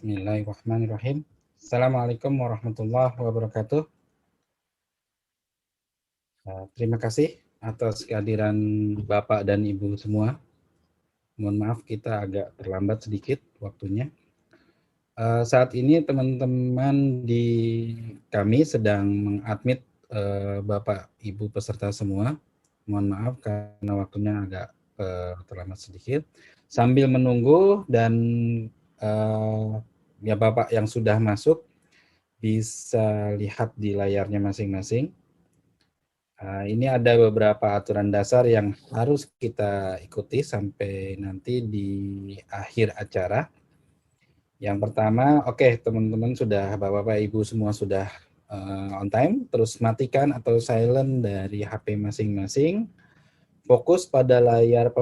Bismillahirrahmanirrahim. Assalamualaikum warahmatullahi wabarakatuh. Terima kasih atas kehadiran Bapak dan Ibu semua. Mohon maaf kita agak terlambat sedikit waktunya. Saat ini teman-teman di kami sedang mengadmit Bapak Ibu peserta semua. Mohon maaf karena waktunya agak terlambat sedikit. Sambil menunggu dan ya Bapak yang sudah masuk bisa lihat di layarnya masing-masing. Ini ada beberapa aturan dasar yang harus kita ikuti sampai nanti di akhir acara. Yang pertama, oke, teman-teman sudah, Bapak-Bapak, Ibu semua sudah on time, terus matikan atau silent dari HP masing-masing. Fokus pada layar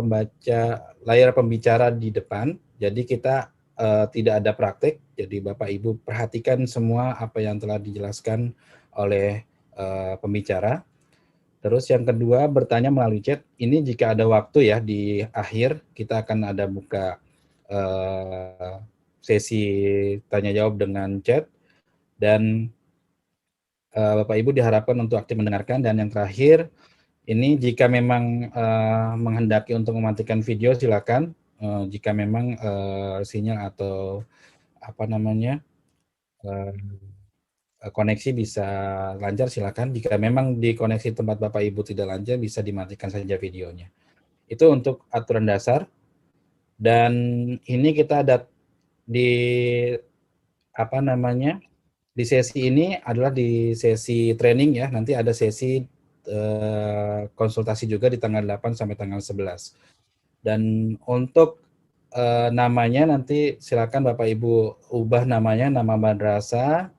pembicara di depan. Jadi kita tidak ada praktek. Jadi Bapak Ibu perhatikan semua apa yang telah dijelaskan oleh pembicara. Terus yang kedua, bertanya melalui chat. Ini jika ada waktu ya di akhir kita akan ada buka sesi tanya jawab dengan chat, dan Bapak Ibu diharapkan untuk aktif mendengarkan. Dan yang terakhir, ini jika memang menghendaki untuk mematikan video silakan. Jika memang sinyal atau apa namanya koneksi bisa lancar silakan. Jika memang di koneksi tempat Bapak Ibu tidak lancar bisa dimatikan saja videonya. Itu untuk aturan dasar. Dan ini kita ada di apa namanya, di sesi ini adalah di sesi training ya. Nanti ada sesi konsultasi juga di tanggal 8 sampai tanggal 11. Dan untuk namanya nanti silakan Bapak Ibu ubah namanya, nama madrasah,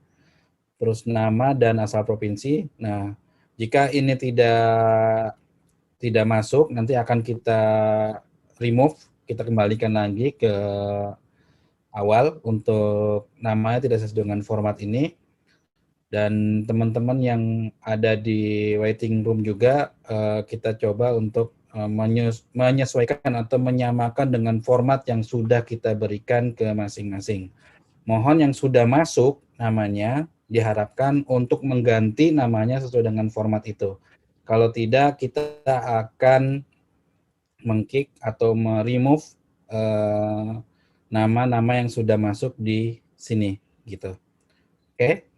terus nama dan asal provinsi. Nah, jika ini tidak masuk, nanti akan kita remove, kita kembalikan lagi ke awal untuk namanya tidak sesuai dengan format ini. Dan teman-teman yang ada di waiting room juga kita coba untuk menyesuaikan atau menyamakan dengan format yang sudah kita berikan ke masing-masing. Mohon yang sudah masuk namanya diharapkan untuk mengganti namanya sesuai dengan format itu. Kalau tidak, kita akan meng-kick atau remove nama-nama yang sudah masuk di sini gitu. Oke.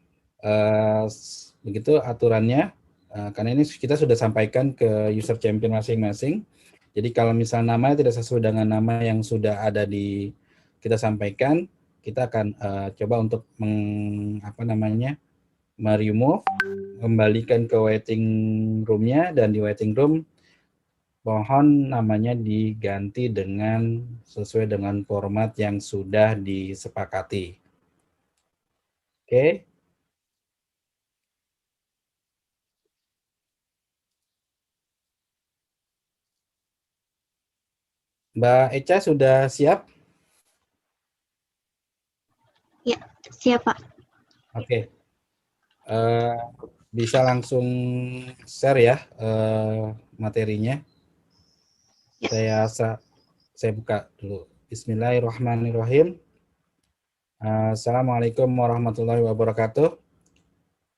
Begitu aturannya. Karena ini kita sudah sampaikan ke user champion masing-masing. Jadi kalau misalnya namanya tidak sesuai dengan nama yang sudah ada di kita sampaikan, kita akan coba untuk remove, kembalikan ke waiting room-nya, dan di waiting room mohon namanya diganti dengan sesuai dengan format yang sudah disepakati. Oke. Mbak Eca sudah siap? Ya, siap Pak. Oke. Bisa langsung share ya materinya. Ya. Saya buka dulu. Bismillahirrahmanirrahim. Assalamualaikum warahmatullahi wabarakatuh.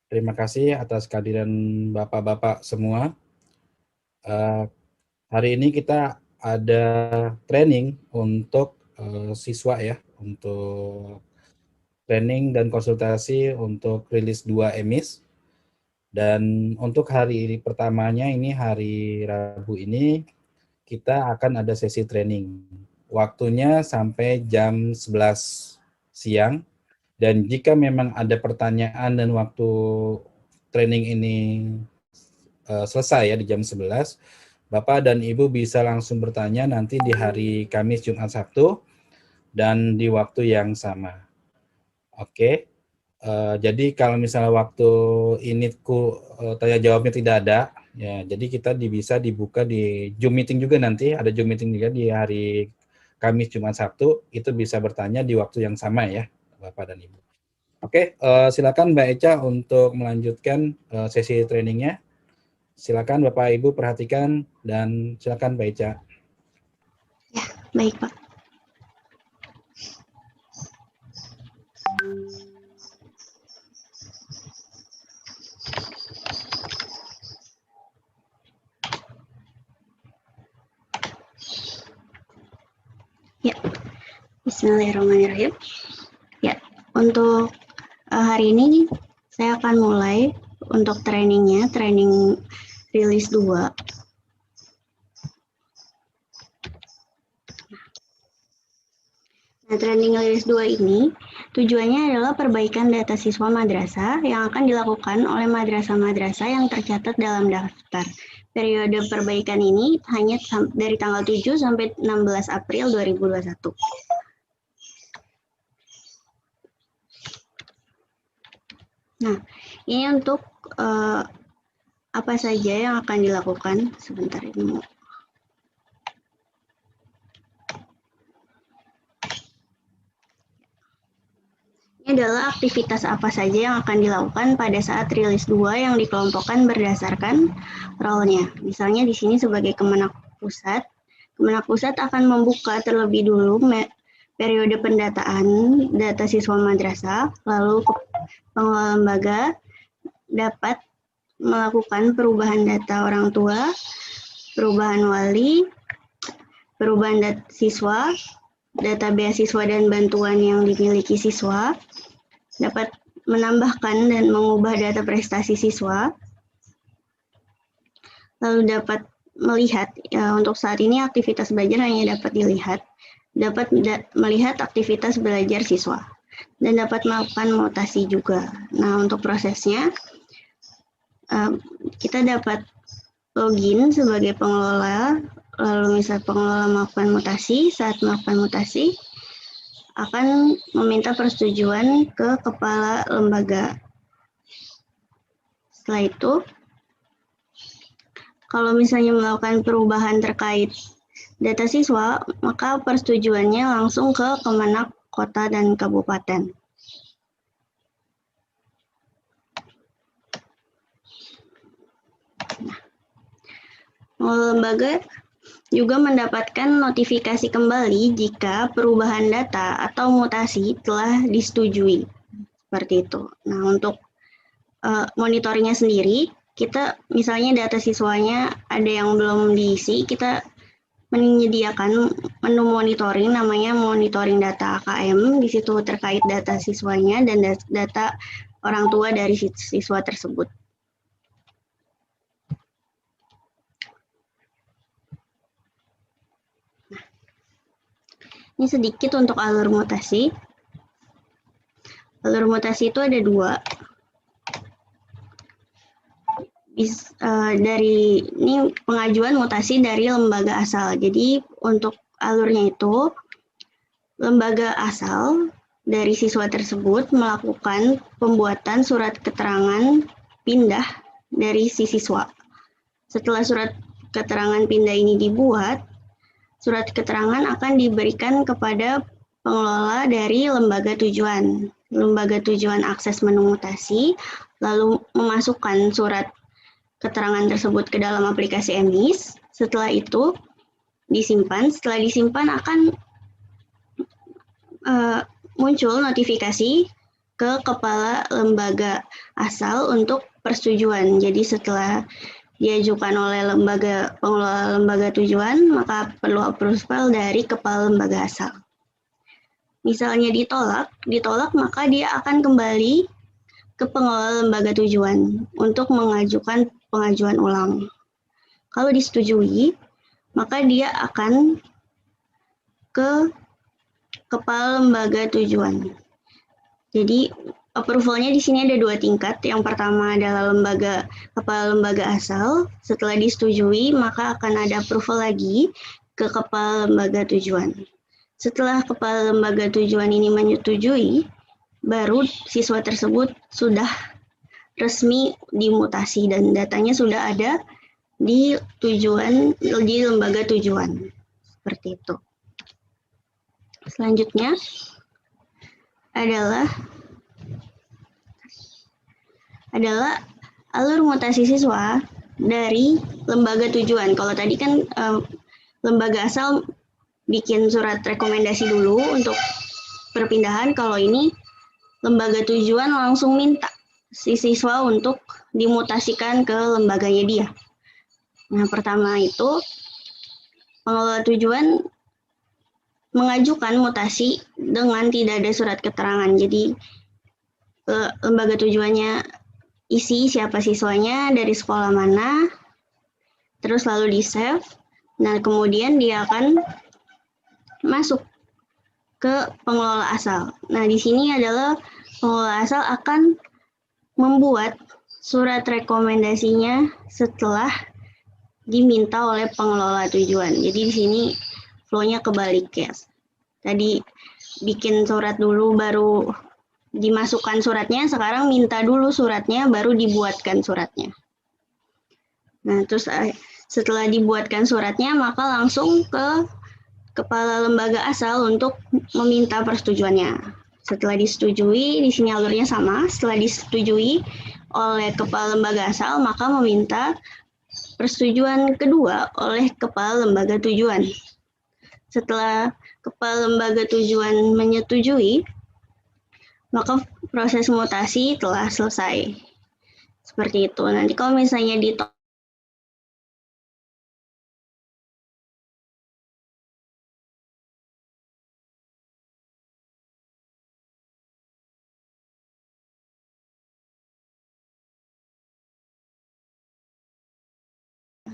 Terima kasih atas kehadiran Bapak-Bapak semua. Hari ini kita ada training untuk siswa ya, untuk training dan konsultasi untuk rilis 2 emis. Dan untuk hari ini pertamanya, ini hari Rabu ini, kita akan ada sesi training. Waktunya sampai jam 11 siang. Dan jika memang ada pertanyaan dan waktu training ini selesai ya di jam 11, Bapak dan Ibu bisa langsung bertanya nanti di hari Kamis, Jumat, Sabtu, dan di waktu yang sama. Oke. Jadi kalau misalnya waktu ini tanya jawabnya tidak ada, ya jadi kita bisa dibuka di Zoom meeting juga, nanti ada Zoom meeting juga di hari Kamis, Jumat, Sabtu, itu bisa bertanya di waktu yang sama ya Bapak dan Ibu. Oke, silakan Mbak Eca untuk melanjutkan sesi trainingnya. Silakan Bapak Ibu perhatikan, dan silakan Mbak Eca. Ya, baik Pak. Bismillahirrahmanirrahim. Ya, untuk hari ini saya akan mulai untuk trainingnya, training rilis 2. Nah, training rilis 2 ini tujuannya adalah perbaikan data siswa madrasah yang akan dilakukan oleh madrasah-madrasah yang tercatat dalam daftar. Periode perbaikan ini hanya dari tanggal 7 sampai 16 April 2021. Nah, ini untuk apa saja yang akan dilakukan. Sebentar ini. Ini adalah aktivitas apa saja yang akan dilakukan pada saat rilis 2 yang dikelompokkan berdasarkan role-nya. Misalnya di sini sebagai Kemenak Pusat, Kemenak Pusat akan membuka terlebih dulu periode pendataan data siswa madrasah, lalu pengelola lembaga dapat melakukan perubahan data orang tua, perubahan wali, perubahan data siswa, data beasiswa dan bantuan yang dimiliki siswa, dapat menambahkan dan mengubah data prestasi siswa, lalu dapat melihat, untuk saat ini aktivitas belajar hanya dapat dilihat, dapat melihat aktivitas belajar siswa, dan dapat melakukan mutasi juga. Nah, untuk prosesnya, kita dapat login sebagai pengelola, lalu misal pengelola melakukan mutasi, saat melakukan mutasi, akan meminta persetujuan ke kepala lembaga. Setelah itu, kalau misalnya melakukan perubahan terkait data siswa, maka persetujuannya langsung ke Kemenak Kota dan Kabupaten. Lembaga juga mendapatkan notifikasi kembali jika perubahan data atau mutasi telah disetujui. Seperti itu. Nah, untuk monitoringnya sendiri, kita misalnya data siswanya ada yang belum diisi, kita menyediakan menu monitoring namanya monitoring data AKM. Di situ terkait data siswanya dan data orang tua dari siswa tersebut. Ini sedikit untuk alur mutasi. Alur mutasi itu ada 2. Dari ini pengajuan mutasi dari lembaga asal. Jadi untuk alurnya itu, lembaga asal dari siswa tersebut melakukan pembuatan surat keterangan pindah dari si siswa. Setelah surat keterangan pindah ini dibuat, surat keterangan akan diberikan kepada pengelola dari lembaga tujuan. Lembaga tujuan akses menu mutasi, lalu memasukkan surat keterangan tersebut ke dalam aplikasi EMIS. Setelah itu disimpan. Setelah disimpan akan muncul notifikasi ke kepala lembaga asal untuk persetujuan. Jadi setelah diajukan oleh pengelola lembaga tujuan, maka perlu approval dari kepala lembaga asal. Misalnya ditolak maka dia akan kembali ke pengelola lembaga tujuan untuk mengajukan pengajuan ulang. Kalau disetujui, maka dia akan ke kepala lembaga tujuan. Jadi approval-nya di sini ada 2 tingkat. Yang pertama adalah kepala lembaga asal. Setelah disetujui, maka akan ada approval lagi ke kepala lembaga tujuan. Setelah kepala lembaga tujuan ini menyetujui, baru siswa tersebut sudah resmi dimutasi dan datanya sudah ada di lembaga tujuan. Seperti itu. Selanjutnya adalah alur mutasi siswa dari lembaga tujuan. Kalau tadi kan lembaga asal bikin surat rekomendasi dulu untuk perpindahan, kalau ini lembaga tujuan langsung minta si siswa untuk dimutasikan ke lembaganya dia. Nah, pertama itu pengelola tujuan mengajukan mutasi dengan tidak ada surat keterangan. Jadi lembaga tujuannya isi siapa siswanya, dari sekolah mana, terus lalu di-save. Nah, kemudian dia akan masuk ke pengelola asal. Nah, di sini adalah pengelola asal akan membuat surat rekomendasinya setelah diminta oleh pengelola tujuan. Jadi di sini flow-nya kebalik ya. Tadi bikin surat dulu baru dimasukkan suratnya, sekarang minta dulu suratnya baru dibuatkan suratnya. Nah, terus setelah dibuatkan suratnya maka langsung ke kepala lembaga asal untuk meminta persetujuannya. Setelah disetujui, di sini alurnya sama. Setelah disetujui oleh kepala lembaga asal, maka meminta persetujuan kedua oleh kepala lembaga tujuan. Setelah kepala lembaga tujuan menyetujui, maka proses mutasi telah selesai. Seperti itu. Nanti kalau misalnya di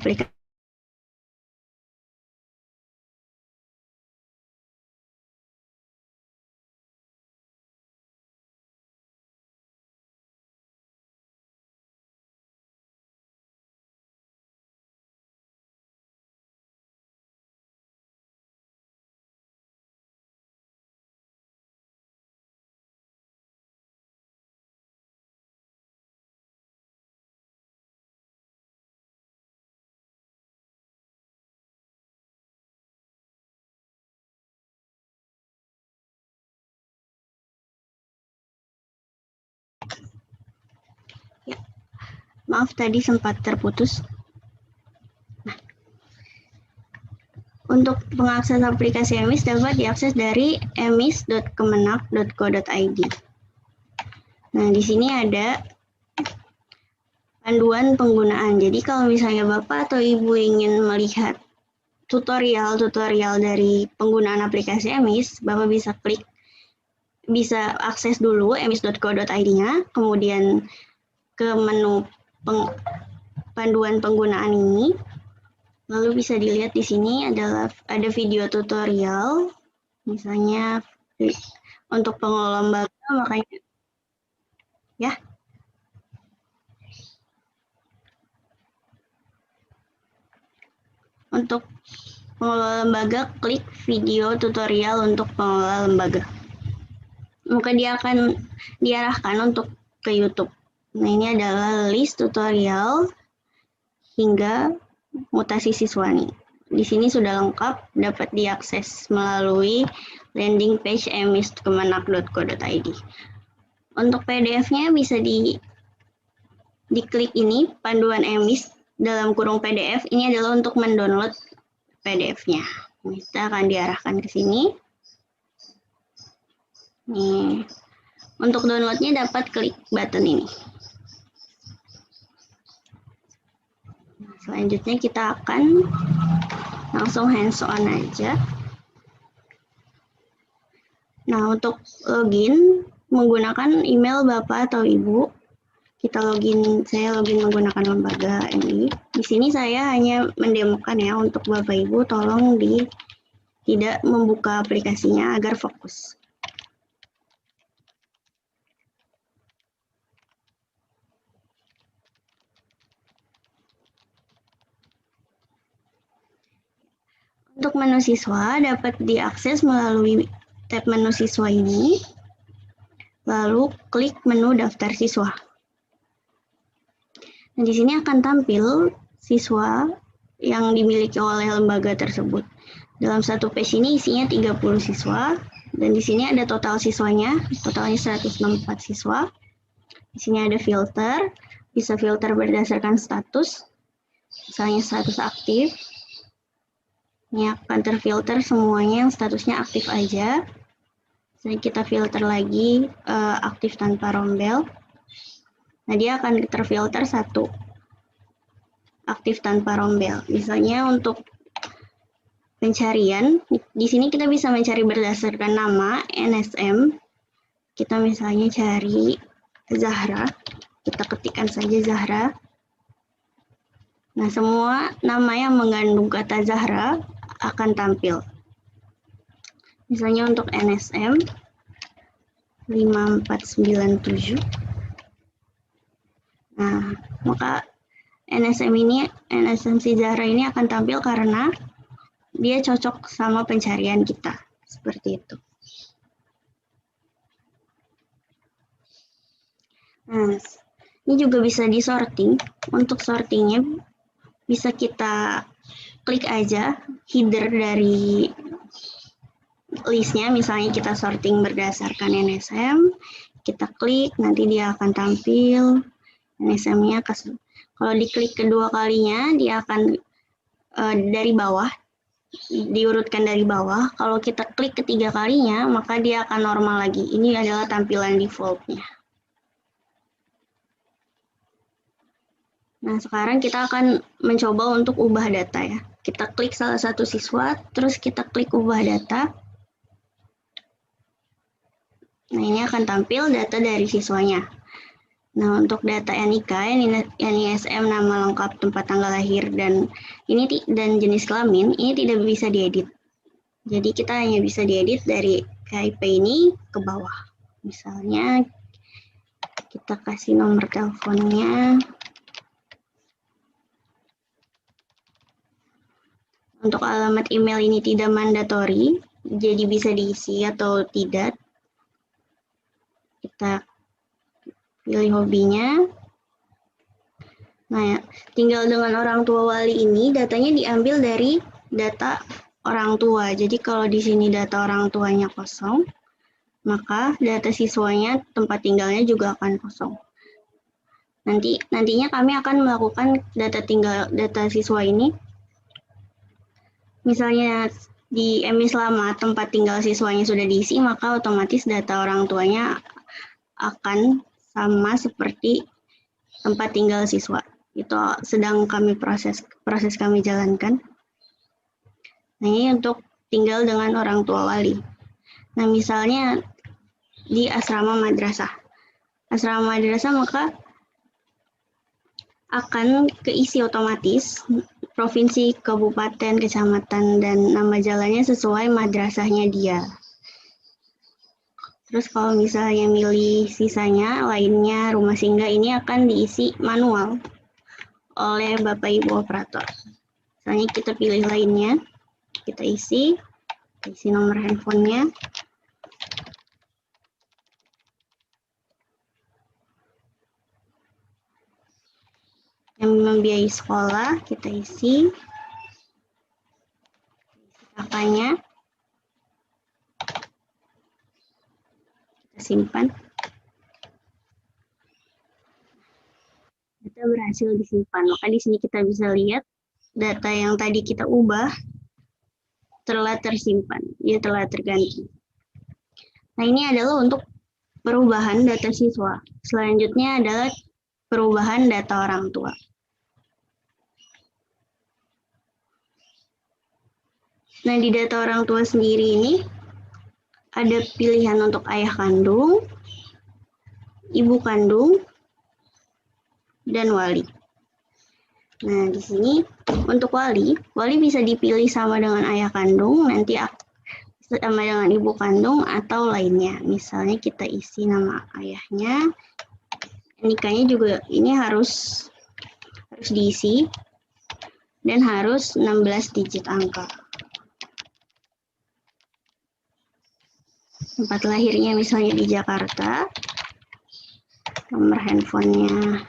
aplikasi ya, maaf tadi sempat terputus. Nah, untuk pengakses aplikasi EMIS dapat diakses dari emis.kemenak.go.id. Nah, di sini ada panduan penggunaan. Jadi kalau misalnya Bapak atau Ibu ingin melihat tutorial dari penggunaan aplikasi EMIS, Bapak bisa akses dulu emis.go.id-nya, kemudian ke menu panduan penggunaan ini, lalu bisa dilihat di sini ada video tutorial, misalnya untuk pengelola lembaga, makanya ya. Untuk pengelola lembaga, klik video tutorial untuk pengelola lembaga. Maka dia akan diarahkan untuk ke YouTube. Nah, ini adalah list tutorial hingga mutasi siswa nih. Di sini sudah lengkap, dapat diakses melalui landing page emis.kemenak.go.id. Untuk PDF-nya bisa diklik ini, panduan EMIS dalam kurung PDF. Ini adalah untuk mendownload PDF-nya. Kita akan diarahkan ke sini. Nih, untuk download-nya dapat klik button ini. Selanjutnya kita akan langsung hands-on aja. Nah, untuk login menggunakan email Bapak atau Ibu, saya login menggunakan lembaga MI. Di sini saya hanya mendemokan ya, untuk Bapak Ibu tolong tidak membuka aplikasinya agar fokus. Untuk menu siswa dapat diakses melalui tab menu siswa ini, lalu klik menu daftar siswa. Nah, di sini akan tampil siswa yang dimiliki oleh lembaga tersebut. Dalam satu page ini isinya 30 siswa, dan di sini ada total siswanya, totalnya 164 siswa. Di sini ada filter, bisa filter berdasarkan status, misalnya status aktif. Ini akan terfilter semuanya yang statusnya aktif aja. Jadi kita filter lagi aktif tanpa rombel. Nah, dia akan terfilter satu aktif tanpa rombel. Misalnya untuk pencarian. Di sini kita bisa mencari berdasarkan nama, NSM. Kita misalnya cari Zahra, kita ketikkan saja Zahra. Nah, semua nama yang mengandung kata Zahra akan tampil. Misalnya untuk NSM 5497. Nah, maka NSM si Zahra ini akan tampil karena dia cocok sama pencarian kita. Seperti itu. Nah, ini juga bisa disorting. Untuk sortingnya bisa kita klik aja header dari listnya. Misalnya kita sorting berdasarkan NSM, kita klik, nanti dia akan tampil NSM-nya. Kalau diklik kedua kalinya, dia akan dari bawah, diurutkan dari bawah. Kalau kita klik ketiga kalinya, maka dia akan normal lagi. Ini adalah tampilan default-nya. Nah, sekarang kita akan mencoba untuk ubah data ya. Kita klik salah satu siswa, terus kita klik ubah data. Nah, ini akan tampil data dari siswanya. Nah, untuk data NIK, NISM, nama lengkap, tempat tanggal lahir, dan jenis kelamin, ini tidak bisa diedit. Jadi kita hanya bisa diedit dari KIP ini ke bawah. Misalnya kita kasih nomor teleponnya. Untuk alamat email ini tidak mandatori, jadi bisa diisi atau tidak. Kita pilih hobinya. Nah, tinggal dengan orang tua wali ini, datanya diambil dari data orang tua. Jadi kalau di sini data orang tuanya kosong, maka data siswanya, tempat tinggalnya juga akan kosong. Nantinya kami akan melakukan data siswa ini. Misalnya di emis lama tempat tinggal siswanya sudah diisi, maka otomatis data orang tuanya akan sama seperti tempat tinggal siswa. Itu sedang kami proses kami jalankan. Nah, ini untuk tinggal dengan orang tua wali. Nah, misalnya di asrama madrasah. Asrama madrasah maka akan keisi otomatis provinsi, kabupaten, kecamatan, dan nama jalannya sesuai madrasahnya dia. Terus kalau misalnya milih sisanya, lainnya rumah singgah, ini akan diisi manual oleh Bapak Ibu operator. Misalnya kita pilih lainnya, kita isi nomor handphonenya. Yang membiayai sekolah, kita isi kakaknya, kita simpan. Data berhasil disimpan. Maka di sini kita bisa lihat data yang tadi kita ubah telah tersimpan, dia telah terganti. Nah, ini adalah untuk perubahan data siswa. Selanjutnya adalah perubahan data orang tua. Nah, di data orang tua sendiri ini ada pilihan untuk ayah kandung, ibu kandung, dan wali. Nah, di sini untuk wali bisa dipilih sama dengan ayah kandung, nanti sama dengan ibu kandung atau lainnya. Misalnya kita isi nama ayahnya, nikahnya juga ini harus diisi dan harus 16 digit angka. Tempat lahirnya misalnya di Jakarta, nomor handphonenya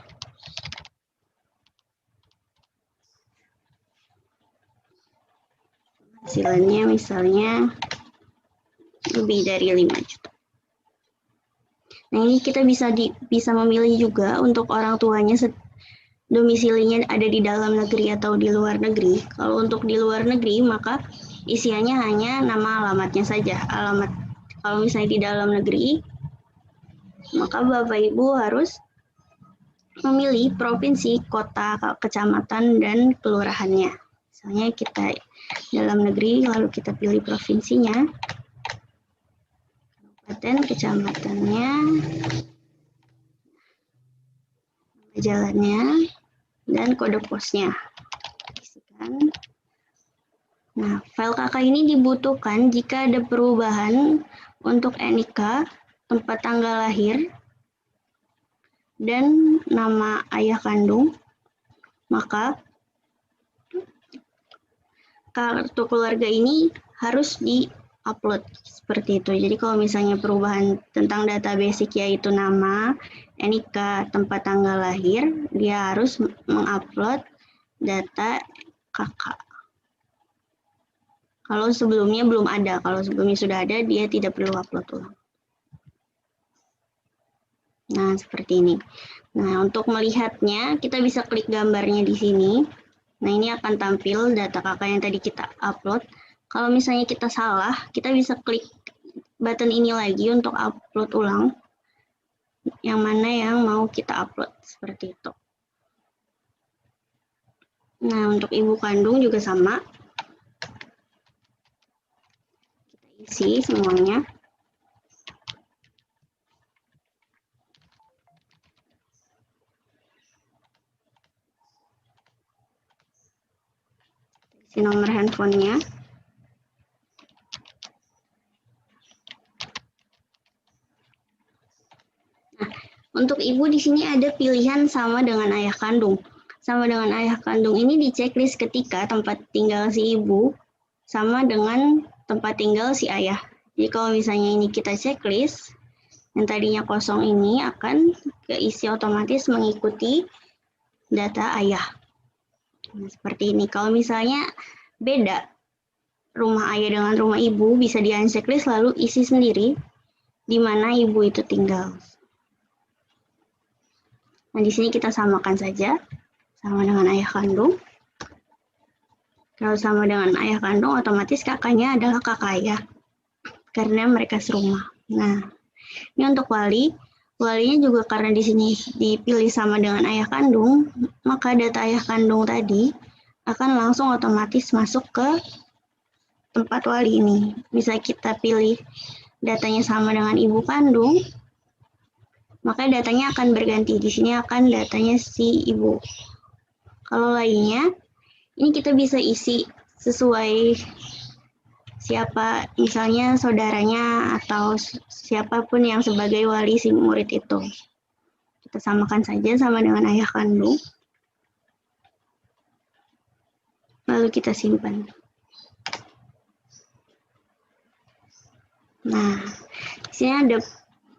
hasilnya misalnya lebih dari 5 juta. Nah, ini kita bisa memilih juga untuk orang tuanya domisilinya ada di dalam negeri atau di luar negeri. Kalau untuk di luar negeri maka isiannya hanya nama alamatnya saja. Kalau misalnya di dalam negeri, maka Bapak Ibu harus memilih provinsi, kota, kecamatan, dan kelurahannya. Misalnya kita dalam negeri, lalu kita pilih provinsinya, kabupaten, kecamatannya, jalannya, dan kode posnya. Nah, file KK ini dibutuhkan jika ada perubahan untuk NIK, tempat tanggal lahir, dan nama ayah kandung, maka kartu keluarga ini harus di-upload seperti itu. Jadi kalau misalnya perubahan tentang data basic yaitu nama, NIK, tempat tanggal lahir, dia harus mengupload data KK. Kalau sebelumnya belum ada, kalau sebelumnya sudah ada, dia tidak perlu upload ulang. Nah, seperti ini. Nah, untuk melihatnya, kita bisa klik gambarnya di sini. Nah, ini akan tampil data KK yang tadi kita upload. Kalau misalnya kita salah, kita bisa klik button ini lagi untuk upload ulang. Yang mana yang mau kita upload, seperti itu. Nah, untuk ibu kandung juga sama. Isi semuanya. Isi nomor handphonenya. Nah, untuk ibu di sini ada pilihan sama dengan ayah kandung. Sama dengan ayah kandung ini di checklist ketika tempat tinggal si ibu sama dengan tempat tinggal si ayah. Jadi kalau misalnya ini kita checklist, yang tadinya kosong ini akan keisi otomatis mengikuti data ayah. Nah, seperti ini. Kalau misalnya beda rumah ayah dengan rumah ibu, bisa di-unchecklist lalu isi sendiri di mana ibu itu tinggal. Nah, di sini kita samakan saja, sama dengan ayah kandung. Kalau sama dengan ayah kandung, otomatis kakaknya adalah kakak ayah, karena mereka serumah. Nah, ini untuk wali. Walinya juga karena di sini dipilih sama dengan ayah kandung, maka data ayah kandung tadi akan langsung otomatis masuk ke tempat wali ini. Bisa kita pilih datanya sama dengan ibu kandung, maka datanya akan berganti. Di sini akan datanya si ibu. Kalau lainnya, ini kita bisa isi sesuai siapa, misalnya saudaranya atau siapapun yang sebagai wali si murid itu. Kita samakan saja sama dengan ayah kandung. Lalu kita simpan. Nah, di sini ada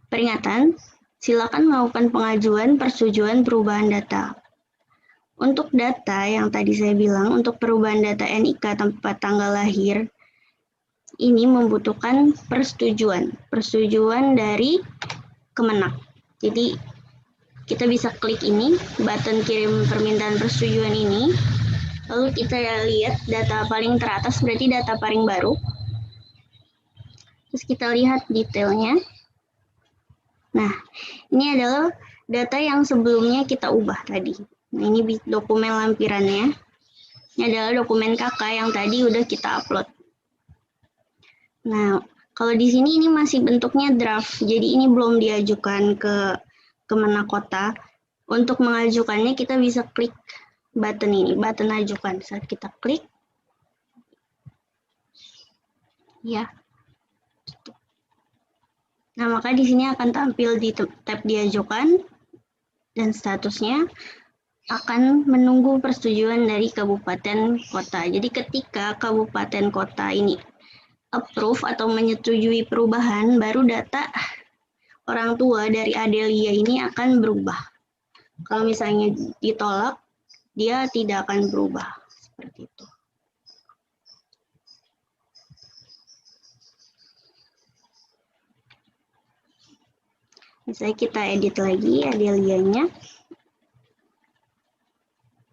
peringatan. Silakan melakukan pengajuan persetujuan perubahan data. Untuk data yang tadi saya bilang, untuk perubahan data NIK tempat tanggal lahir, ini membutuhkan persetujuan dari Kemenak. Jadi kita bisa klik ini, button kirim permintaan persetujuan ini, lalu kita lihat data paling teratas, berarti data paling baru. Terus kita lihat detailnya. Nah, ini adalah data yang sebelumnya kita ubah tadi. Nah, ini dokumen lampirannya. Ini adalah dokumen KK yang tadi udah kita upload. Nah, kalau di sini ini masih bentuknya draft, jadi ini belum diajukan ke Kemenak Kota. Untuk mengajukannya kita bisa klik button ini, button ajukan. Saat kita klik, ya. Nah, maka di sini akan tampil di tab diajukan dan statusnya akan menunggu persetujuan dari kabupaten kota. Jadi ketika kabupaten kota ini approve atau menyetujui perubahan, baru data orang tua dari Adelia ini akan berubah. Kalau misalnya ditolak, dia tidak akan berubah. Seperti itu. Misalnya kita edit lagi Adelianya.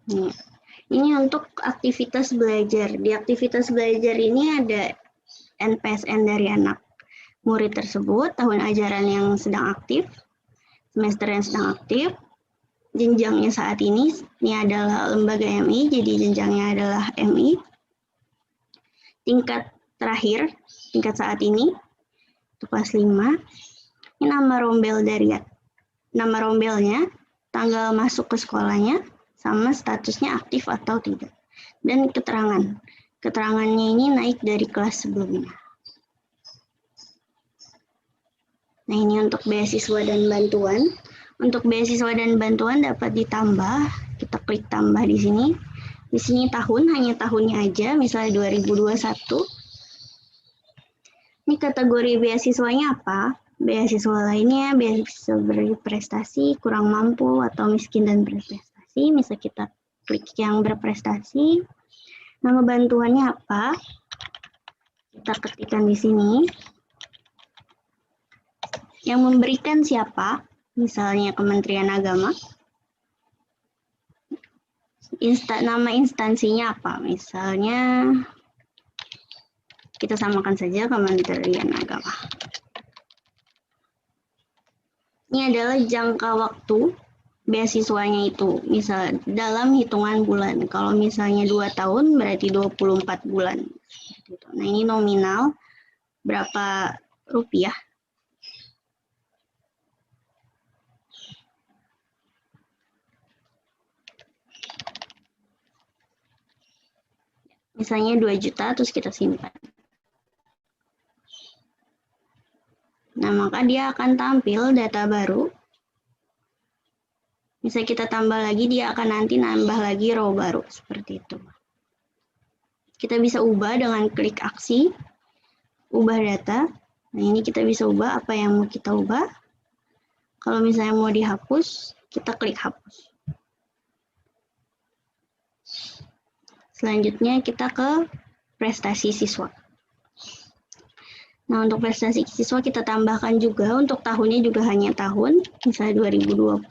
Nih, ini untuk aktivitas belajar. Di aktivitas belajar ini ada NPSN dari anak murid tersebut, tahun ajaran yang sedang aktif, semester yang sedang aktif, jenjangnya saat ini adalah lembaga MI, jadi jenjangnya adalah MI. Tingkat terakhir, tingkat saat ini, itu kelas 5. Ini nama rombelnya, tanggal masuk ke sekolahnya, sama statusnya aktif atau tidak. Dan keterangannya ini naik dari kelas sebelumnya. Nah, ini untuk beasiswa dan bantuan. Untuk beasiswa dan bantuan dapat ditambah, kita klik tambah di sini. Di sini hanya tahunnya aja, misalnya 2021. Ini kategori beasiswanya apa? Beasiswa lainnya, beasiswa berprestasi, kurang mampu, atau miskin dan berprestasi. Misal kita klik yang berprestasi. Nama bantuannya apa? Kita ketikkan di sini. Yang memberikan siapa? Misalnya Kementerian Agama. Nama instansinya apa? Misalnya kita samakan saja Kementerian Agama. Ini adalah jangka waktu beasiswanya itu, misal dalam hitungan bulan. Kalau misalnya 2 tahun berarti 24 bulan. Nah, ini nominal berapa rupiah. Misalnya 2 juta, terus kita simpan. Nah, maka dia akan tampil data baru. Bisa kita tambah lagi, dia akan nanti nambah lagi row baru, seperti itu. Kita bisa ubah dengan klik aksi, ubah data. Nah, ini kita bisa ubah apa yang mau kita ubah. Kalau misalnya mau dihapus, kita klik hapus. Selanjutnya kita ke prestasi siswa. Nah, untuk prestasi siswa kita tambahkan juga, untuk tahunnya juga hanya tahun, misalnya 2020,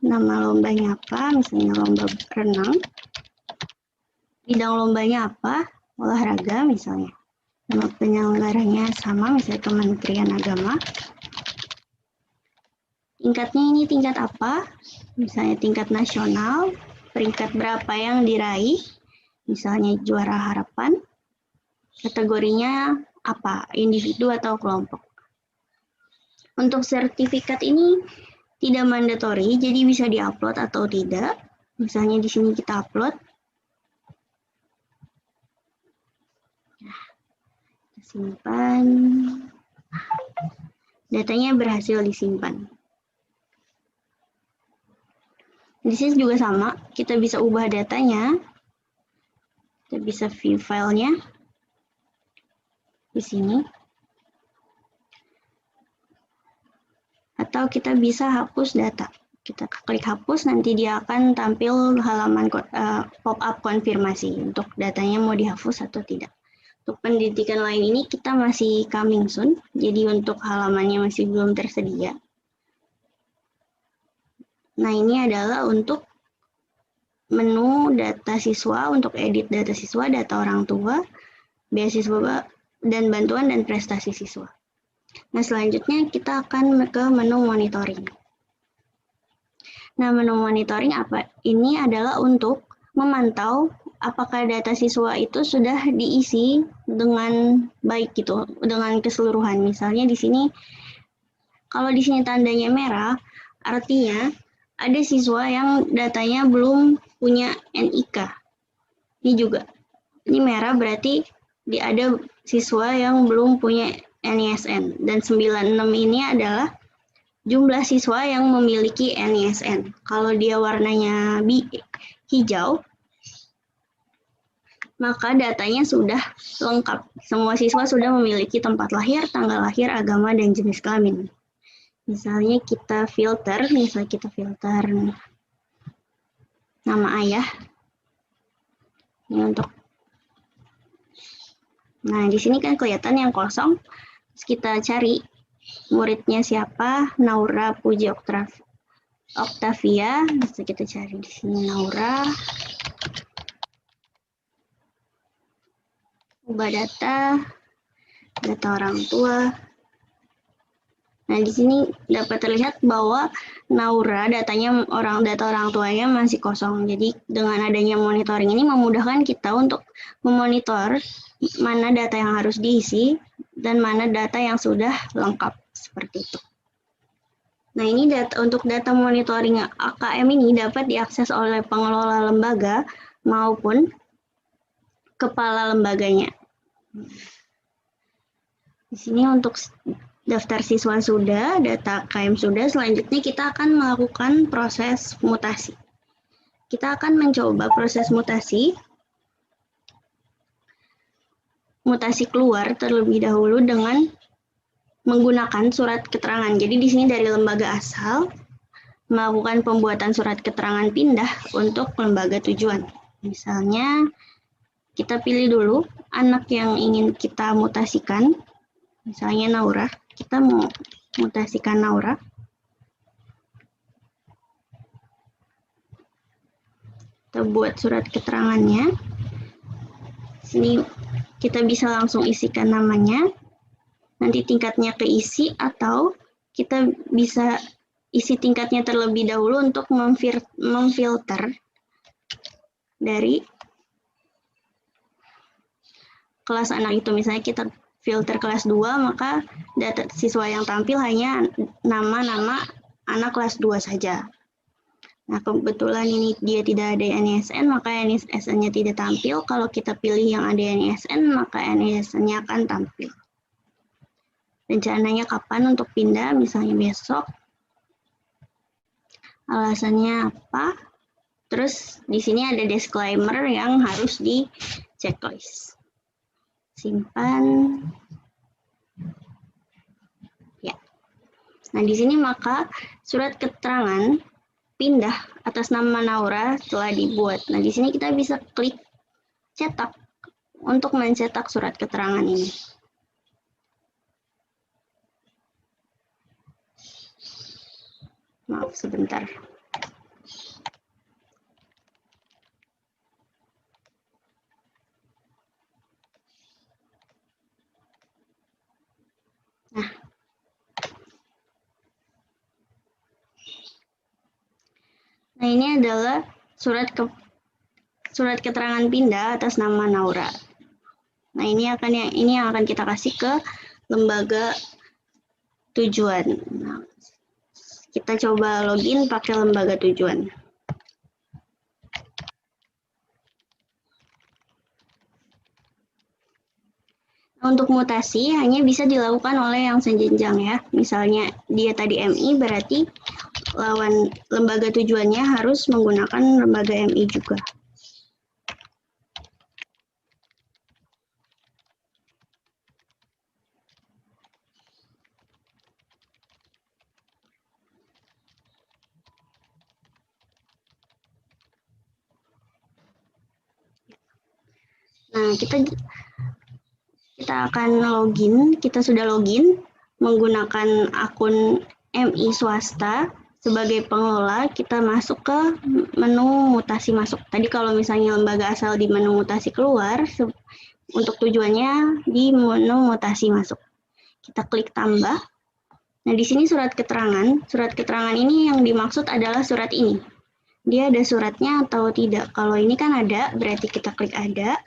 nama lombanya apa, misalnya lomba renang. Bidang lombanya apa, olahraga misalnya. Nama penyelenggaranya sama, misalnya Kementerian Agama. Tingkatnya ini tingkat apa, misalnya tingkat nasional, peringkat berapa yang diraih, misalnya juara harapan. Kategorinya apa, individu atau kelompok. Untuk sertifikat ini tidak mandatori, jadi bisa diupload atau tidak. Misalnya di sini kita upload. Nah, kita simpan. Datanya berhasil disimpan. Di sini juga sama, kita bisa ubah datanya. Kita bisa view filenya di sini. Atau kita bisa hapus data. Kita klik hapus, nanti dia akan tampil halaman pop-up konfirmasi untuk datanya mau dihapus atau tidak. Untuk pendidikan lain ini kita masih coming soon, jadi untuk halamannya masih belum tersedia. Nah, ini adalah untuk menu data siswa, untuk edit data siswa, data orang tua, beasiswa dan bantuan dan prestasi siswa. Nah, selanjutnya kita akan ke menu monitoring. Nah, menu monitoring apa? Ini adalah untuk memantau apakah data siswa itu sudah diisi dengan baik gitu, dengan keseluruhan. Misalnya di sini, kalau di sini tandanya merah, artinya ada siswa yang datanya belum punya NIK. Ini juga, ini merah berarti ada siswa yang belum punya NISN. Dan 96 ini adalah jumlah siswa yang memiliki NISN. Kalau dia warnanya hijau, maka datanya sudah lengkap. Semua siswa sudah memiliki tempat lahir, tanggal lahir, agama, dan jenis kelamin. Misalnya kita filter, nama ayah. Ini untuk, nah di sini kan kelihatan yang kosong. Terus kita cari muridnya siapa, Naura Puji Oktavia. Bisa kita cari di sini Naura. Ubah data orang tua. Nah, di sini dapat terlihat bahwa Naura data orang tuanya masih kosong. Jadi dengan adanya monitoring ini memudahkan kita untuk memonitor mana data yang harus diisi dan mana data yang sudah lengkap seperti itu. Nah, ini untuk data monitoring AKM ini dapat diakses oleh pengelola lembaga maupun kepala lembaganya. Di sini untuk daftar siswa sudah, data KM sudah, selanjutnya kita akan melakukan proses mutasi. Kita akan mencoba proses mutasi keluar terlebih dahulu dengan menggunakan surat keterangan. Jadi di sini dari lembaga asal melakukan pembuatan surat keterangan pindah untuk lembaga tujuan. Misalnya kita pilih dulu anak yang ingin kita mutasikan, misalnya Naura. Kita mau mutasikan Naura. Kita buat surat keterangannya. Sini kita bisa langsung isikan namanya. Nanti tingkatnya keisi atau kita bisa isi tingkatnya terlebih dahulu untuk memfilter dari kelas anak itu. Misalnya kita filter kelas 2, maka data siswa yang tampil hanya nama-nama anak kelas 2 saja. Nah, kebetulan ini dia tidak ada NISN, maka NISN-nya tidak tampil. Kalau kita pilih yang ada NISN, maka NISN-nya akan tampil. Rencananya kapan untuk pindah, misalnya besok. Alasannya apa? Terus di sini ada disclaimer yang harus di checklist. Simpan. Ya. Nah, di sini maka surat keterangan pindah atas nama Naura telah dibuat. Nah, di sini kita bisa klik cetak untuk mencetak surat keterangan ini. Maaf, sebentar. Nah, ini adalah surat keterangan pindah atas nama Naura. Nah, ini yang akan kita kasih ke lembaga tujuan. Nah, kita coba login pakai lembaga tujuan. Untuk mutasi hanya bisa dilakukan oleh yang sejenjang ya. Misalnya dia tadi MI, berarti lawan lembaga tujuannya harus menggunakan lembaga MI juga. Nah, kita akan login, kita sudah login menggunakan akun MI swasta sebagai pengelola. Kita masuk ke menu mutasi masuk. Tadi kalau misalnya lembaga asal di menu mutasi keluar, untuk tujuannya di menu mutasi masuk. Kita klik tambah. Nah, di sini surat keterangan. Surat keterangan ini yang dimaksud adalah surat ini. Dia ada suratnya atau tidak. Kalau ini kan ada, berarti kita klik ada.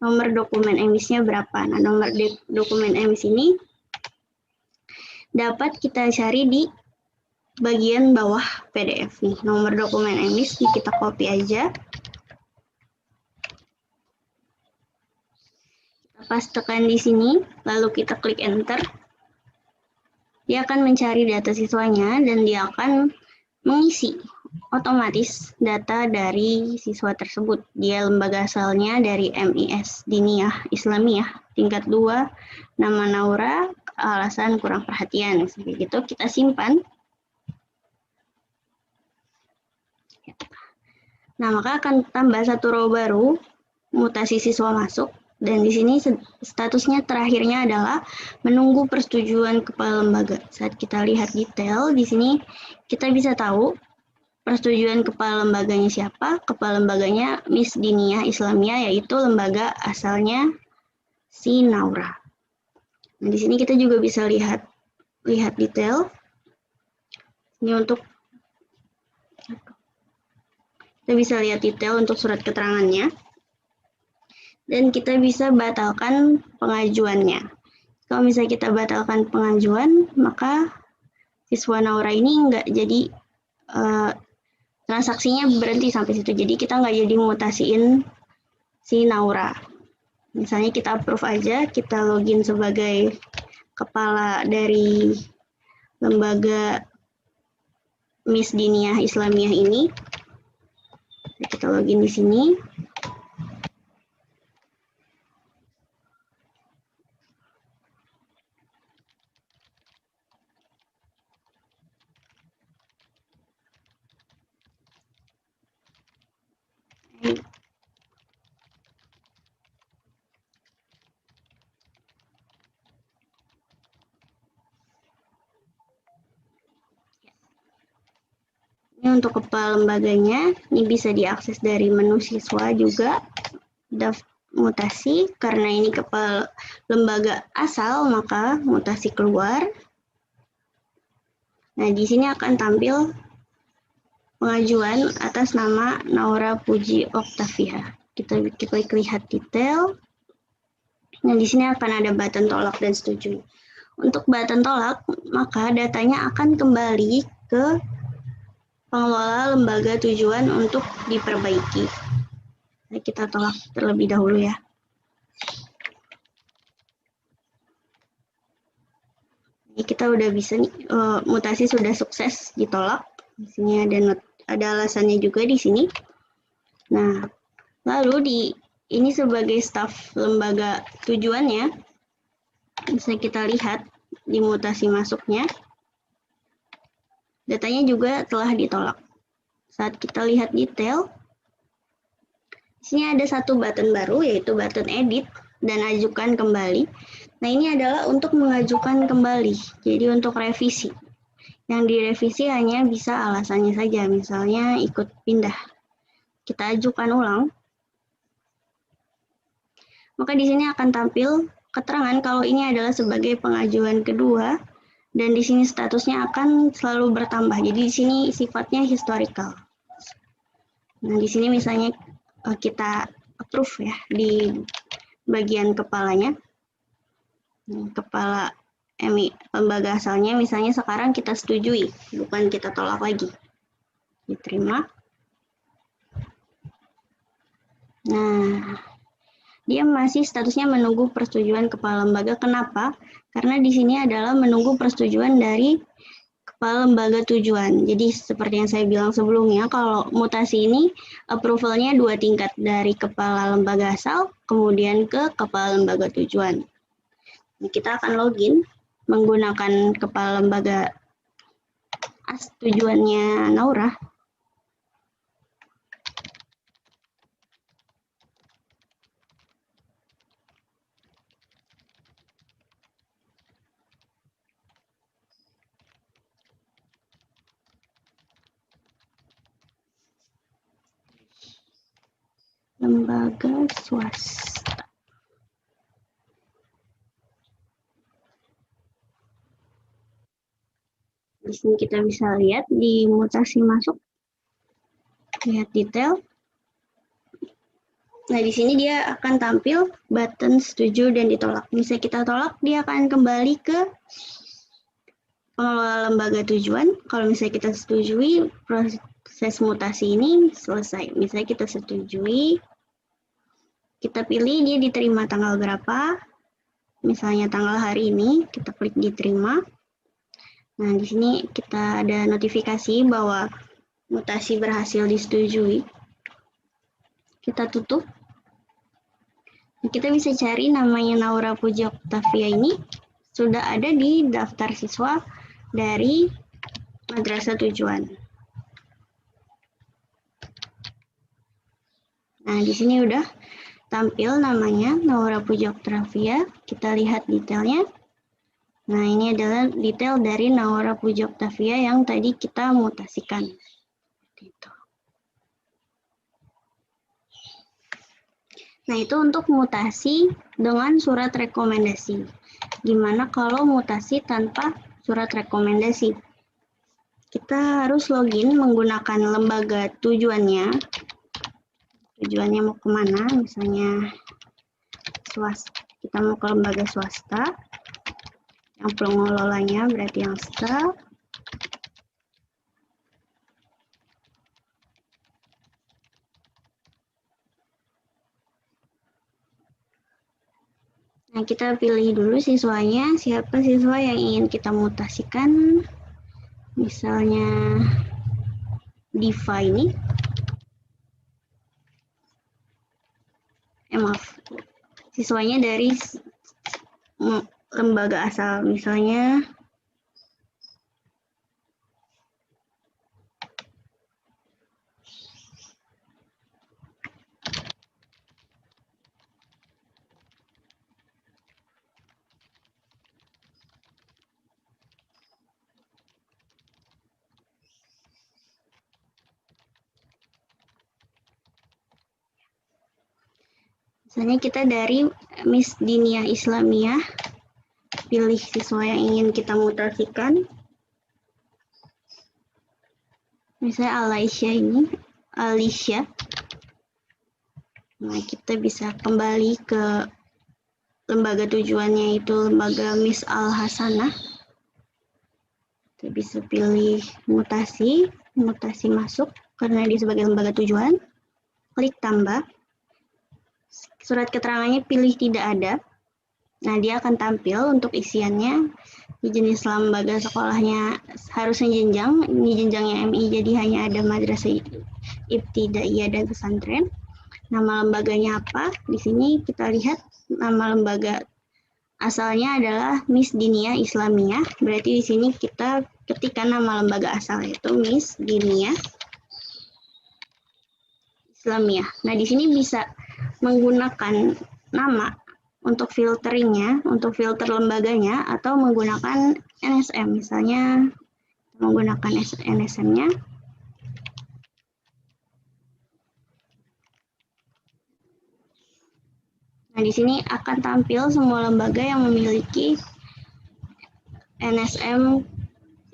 Nomor dokumen emisnya berapa? Nah, nomor dokumen emis ini dapat kita cari di bagian bawah PDF nih. Nomor dokumen emis kita copy aja. Kita pastekan di sini, lalu kita klik enter. Dia akan mencari data siswanya dan dia akan mengisi otomatis data dari siswa tersebut. Dia lembaga asalnya dari MIS Diniyah Islamiyah tingkat 2, nama Naura, alasan kurang perhatian. Seperti itu kita simpan. Nah, maka akan tambah satu row baru, mutasi siswa masuk. Dan di sini statusnya terakhirnya adalah menunggu persetujuan kepala lembaga. Saat kita lihat detail, di sini kita bisa tahu persetujuan kepala lembaganya siapa. Kepala lembaganya Miss Diniyah Islamiyah, yaitu lembaga asalnya si Naura. Nah, di sini kita juga bisa lihat lihat detail. Ini untuk kita bisa lihat detail untuk surat keterangannya. Dan kita bisa batalkan pengajuannya. Kalau misalnya kita batalkan pengajuan, maka siswa Naura ini nggak jadi transaksinya berhenti sampai situ. Jadi kita nggak jadi mutasiin si Naura. Misalnya kita approve aja, kita login sebagai kepala dari lembaga Miss Diniyah Islamiyah ini. Kita login di sini. Ini untuk kepala lembaganya, ini bisa diakses dari menu siswa juga, mutasi, karena ini kepala lembaga asal, maka mutasi keluar. Nah, di sini akan tampil pengajuan atas nama Naura Puji Oktavia. Kita klik lihat detail. Nah, di sini akan ada button tolak dan setuju. Untuk button tolak, maka datanya akan kembali ke pengelola lembaga tujuan untuk diperbaiki. Nah, kita tolak terlebih dahulu ya. Ini kita udah bisa nih, mutasi sudah sukses ditolak. Di sini ada alasannya juga di sini. Nah, lalu ini sebagai staf lembaga tujuannya, bisa kita lihat di mutasi masuknya. Datanya juga telah ditolak. Saat kita lihat detail, di sini ada satu button baru, yaitu button edit dan ajukan kembali. Nah, ini adalah untuk mengajukan kembali, jadi untuk revisi. Yang direvisi hanya bisa alasannya saja, misalnya ikut pindah. Kita ajukan ulang. Maka di sini akan tampil keterangan kalau ini adalah sebagai pengajuan kedua, dan di sini statusnya akan selalu bertambah. Jadi di sini sifatnya historical. Nah, di sini misalnya kita approve ya di bagian kepalanya. Kepala lembaga asalnya misalnya sekarang kita setujui, bukan kita tolak lagi. Diterima. Nah, dia masih statusnya menunggu persetujuan kepala lembaga. Kenapa? Karena di sini adalah menunggu persetujuan dari kepala lembaga tujuan. Jadi seperti yang saya bilang sebelumnya, kalau mutasi ini approval-nya 2 tingkat, dari kepala lembaga asal kemudian ke kepala lembaga tujuan. Kita akan login menggunakan kepala lembaga tujuannya Naura. Lembaga swasta. Di sini kita bisa lihat di mutasi masuk, lihat detail. Nah, di sini dia akan tampil button setuju dan ditolak. Bisa kita tolak, dia akan kembali ke pengelola lembaga tujuan. Kalau misalnya kita setujui, proses mutasi ini selesai. Misalnya kita setujui, kita pilih dia diterima tanggal berapa. Misalnya tanggal hari ini, kita klik diterima. Nah, di sini kita ada notifikasi bahwa mutasi berhasil disetujui. Kita tutup. Kita bisa cari namanya Naura Puji Oktavia ini sudah ada di daftar siswa dari madrasah tujuan. Nah, di sini udah tampil namanya Naura Puji Oktavia. Kita lihat detailnya. Nah, ini adalah detail dari Naura Puji Oktavia yang tadi kita mutasikan. Gitu. Nah, itu untuk mutasi dengan surat rekomendasi. Gimana kalau mutasi tanpa surat rekomendasi. Kita harus login menggunakan lembaga tujuannya. Tujuannya mau kemana, misalnya swasta. Kita mau ke lembaga swasta. Yang pengelolanya berarti yang STA. Nah, kita pilih dulu siswanya, siapa siswa yang ingin kita mutasikan. Misalnya Diva ini. Maaf, siswanya dari lembaga asal, misalnya kita dari Miss Dinia Islamiyah, pilih siswa yang ingin kita mutasikan. Misalnya Alicia. Nah, kita bisa kembali ke lembaga tujuannya, itu lembaga Miss Al-Hasanah. Kita bisa pilih mutasi masuk karena dia sebagai lembaga tujuan. Klik tambah. Surat keterangannya pilih tidak ada. Nah, dia akan tampil untuk isiannya. Di jenis lembaga sekolahnya harusnya jenjang. Ini jenjangnya MI, jadi hanya ada madrasah ibtidaiyah dan pesantren. Nama lembaganya apa? Di sini kita lihat nama lembaga asalnya adalah Miss Dinia Islamiyah. Berarti di sini kita ketikkan nama lembaga asal, yaitu Miss Dinia Islamiyah. Nah, di sini bisa menggunakan nama untuk filteringnya, untuk filter lembaganya, atau menggunakan NSM. Misalnya menggunakan NSM-nya. Nah, di sini akan tampil semua lembaga yang memiliki NSM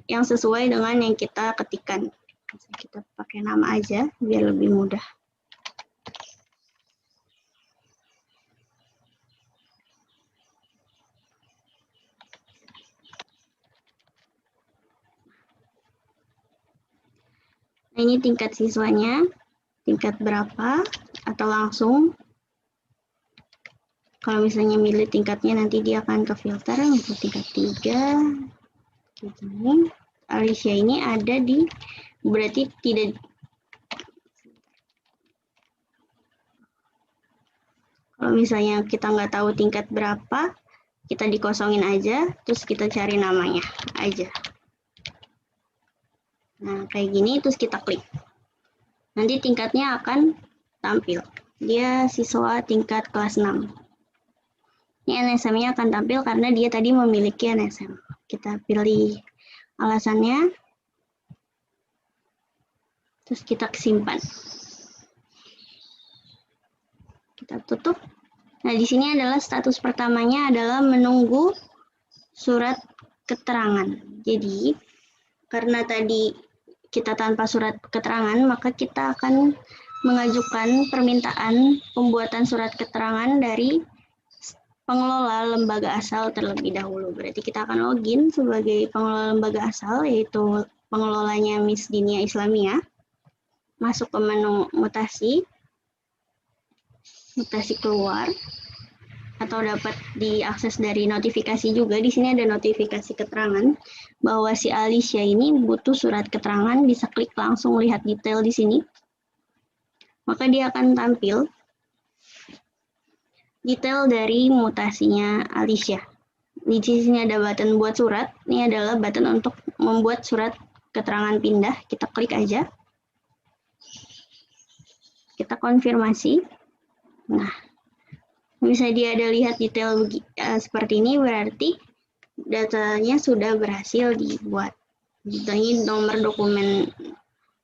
yang sesuai dengan yang kita ketikkan. Kita pakai nama aja biar lebih mudah. Nah, ini tingkat siswanya, tingkat berapa, atau langsung. Kalau misalnya milih tingkatnya, nanti dia akan ke filter untuk tingkat 3. Begini. Alicia ini ada di, berarti tidak. Kalau misalnya kita nggak tahu tingkat berapa, kita dikosongin aja, terus kita cari namanya aja. Nah, kayak gini, terus kita klik. Nanti tingkatnya akan tampil. Dia siswa tingkat kelas 6. Ini NSM-nya akan tampil karena dia tadi memiliki NSM. Kita pilih alasannya. Terus kita simpan. Kita tutup. Nah, di sini adalah status pertamanya adalah menunggu surat keterangan. Jadi, karena tadi kita tanpa surat keterangan, maka kita akan mengajukan permintaan pembuatan surat keterangan dari pengelola lembaga asal terlebih dahulu. Berarti kita akan login sebagai pengelola lembaga asal, yaitu pengelolanya Miss Dinia Islamiyah. Masuk ke menu mutasi keluar, atau dapat diakses dari notifikasi juga. Di sini ada notifikasi keterangan bahwa si Alicia ini butuh surat keterangan, bisa klik langsung lihat detail di sini. Maka dia akan tampil detail dari mutasinya Alicia. Di sini ada button buat surat. Ini adalah button untuk membuat surat keterangan pindah. Kita klik aja. Kita konfirmasi. Nah, misalnya dia ada lihat detail seperti ini, berarti datanya sudah berhasil dibuat. Ini nomor dokumen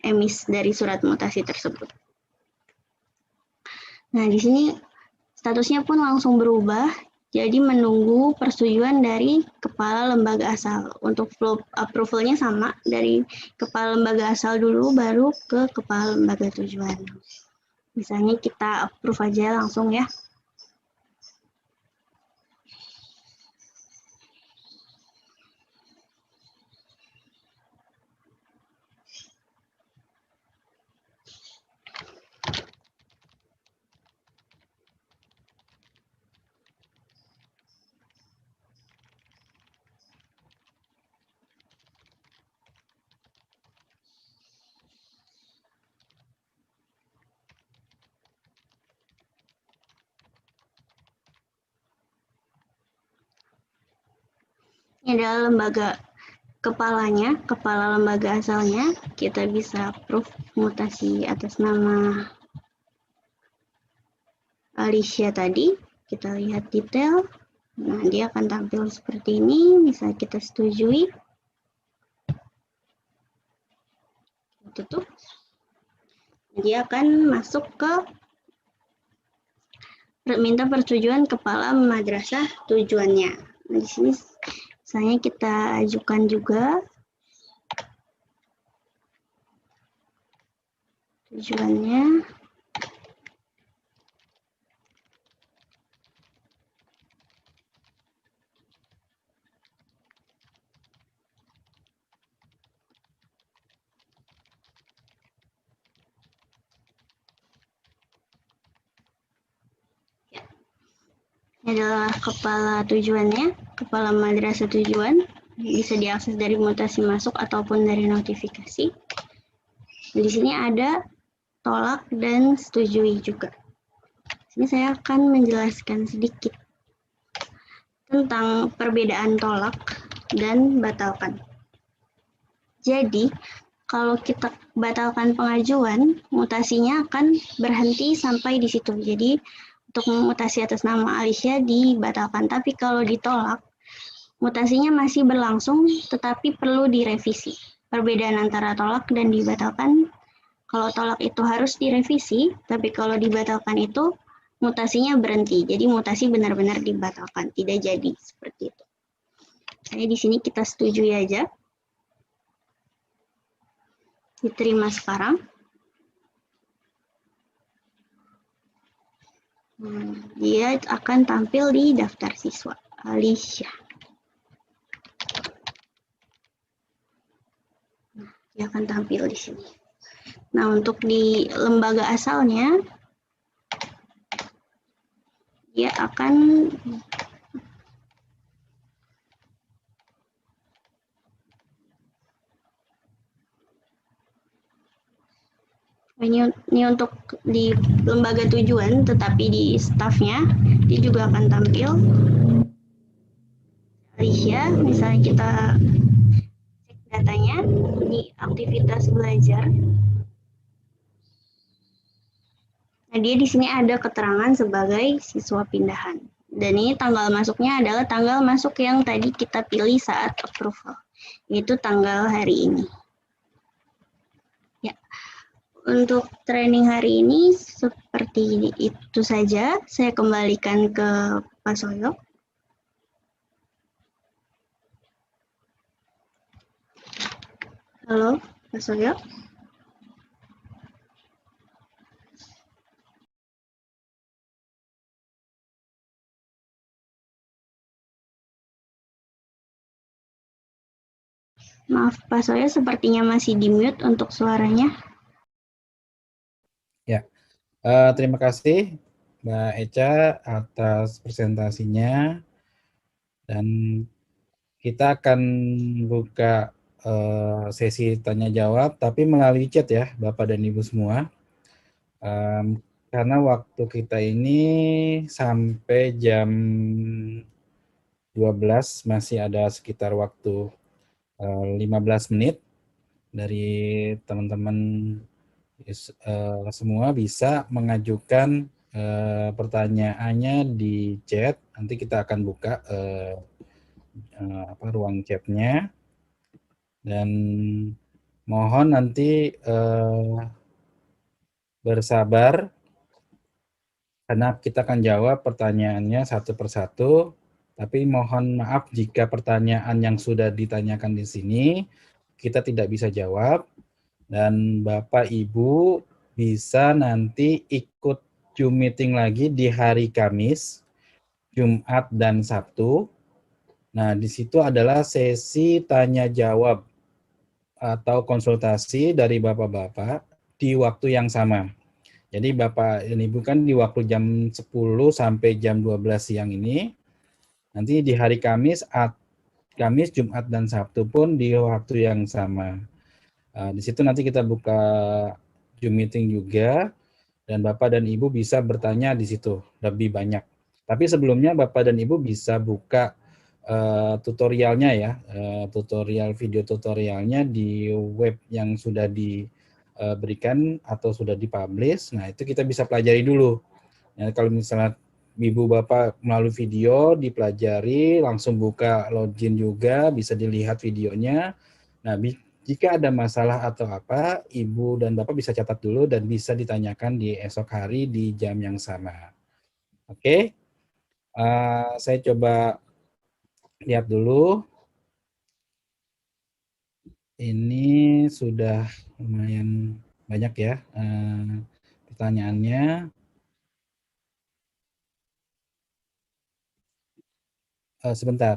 emis dari surat mutasi tersebut. Nah, di sini statusnya pun langsung berubah. Jadi menunggu persetujuan dari kepala lembaga asal. Untuk flow approval-nya sama, dari kepala lembaga asal dulu, baru ke kepala lembaga tujuan. Misalnya kita approve aja langsung ya. Ini adalah lembaga kepalanya, kepala lembaga asalnya. Kita bisa approve mutasi atas nama Alicia tadi. Kita lihat detail. Nah, dia akan tampil seperti ini. Bisa kita setujui. Tutup. Dia akan masuk ke minta persetujuan kepala madrasah tujuannya. Nah, di sini misalnya kita ajukan juga tujuannya. Ini adalah kepala tujuannya, kepala madrasah tujuan. Bisa diakses dari mutasi masuk ataupun dari notifikasi. Di sini ada tolak dan setujui juga. Sini saya akan menjelaskan sedikit tentang perbedaan tolak dan batalkan. Jadi, kalau kita batalkan pengajuan, mutasinya akan berhenti sampai di situ. Jadi, untuk mutasi atas nama Alicia dibatalkan. Tapi kalau ditolak, mutasinya masih berlangsung, tetapi perlu direvisi. Perbedaan antara tolak dan dibatalkan, kalau tolak itu harus direvisi, tapi kalau dibatalkan itu mutasinya berhenti. Jadi mutasi benar-benar dibatalkan, tidak jadi seperti itu. Saya di sini kita setujui aja. Diterima sekarang. Dia akan tampil di daftar siswa Alicia. Dia akan tampil di sini. Nah, untuk di lembaga asalnya, dia akan ini untuk di lembaga tujuan, tetapi di staffnya dia juga akan tampil. Alicia, misalnya kita cek datanya di aktivitas belajar. Nah, dia di sini ada keterangan sebagai siswa pindahan. Dan ini tanggal masuknya adalah tanggal masuk yang tadi kita pilih saat approval, yaitu tanggal hari ini. Ya, untuk training hari ini seperti itu saja. Saya kembalikan ke Pak Soyo. Halo, Pak Soyo. Maaf, Pak Soyo sepertinya masih di mute untuk suaranya. Ya, terima kasih Mbak Eca atas presentasinya, dan kita akan buka sesi tanya jawab, tapi melalui chat ya Bapak dan Ibu semua. Karena waktu kita ini sampai jam 12 masih ada sekitar waktu 15 menit dari teman-teman semua bisa mengajukan pertanyaannya di chat. Nanti kita akan buka ruang chatnya, dan mohon nanti bersabar karena kita akan jawab pertanyaannya satu persatu, tapi mohon maaf jika pertanyaan yang sudah ditanyakan di sini kita tidak bisa jawab, dan Bapak Ibu bisa nanti ikut Zoom meeting lagi di hari Kamis, Jumat, dan Sabtu. Nah, di situ adalah sesi tanya jawab atau konsultasi dari Bapak-bapak di waktu yang sama. Jadi Bapak dan Ibu kan di waktu jam 10 sampai jam 12 siang ini, nanti di hari Kamis, Jumat, dan Sabtu pun di waktu yang sama. Di situ nanti kita buka Zoom meeting juga, dan Bapak dan Ibu bisa bertanya di situ lebih banyak. Tapi sebelumnya Bapak dan Ibu bisa buka tutorialnya ya, tutorial video tutorialnya di web yang sudah diberikan atau sudah dipublish. Nah, itu kita bisa pelajari dulu. Nah, kalau misalnya Ibu Bapak melalui video dipelajari, langsung buka login juga, bisa dilihat videonya. Nah, jika ada masalah atau apa, Ibu dan Bapak bisa catat dulu dan bisa ditanyakan di esok hari di jam yang sama. Oke, saya coba lihat dulu. Ini sudah lumayan banyak ya pertanyaannya. Sebentar.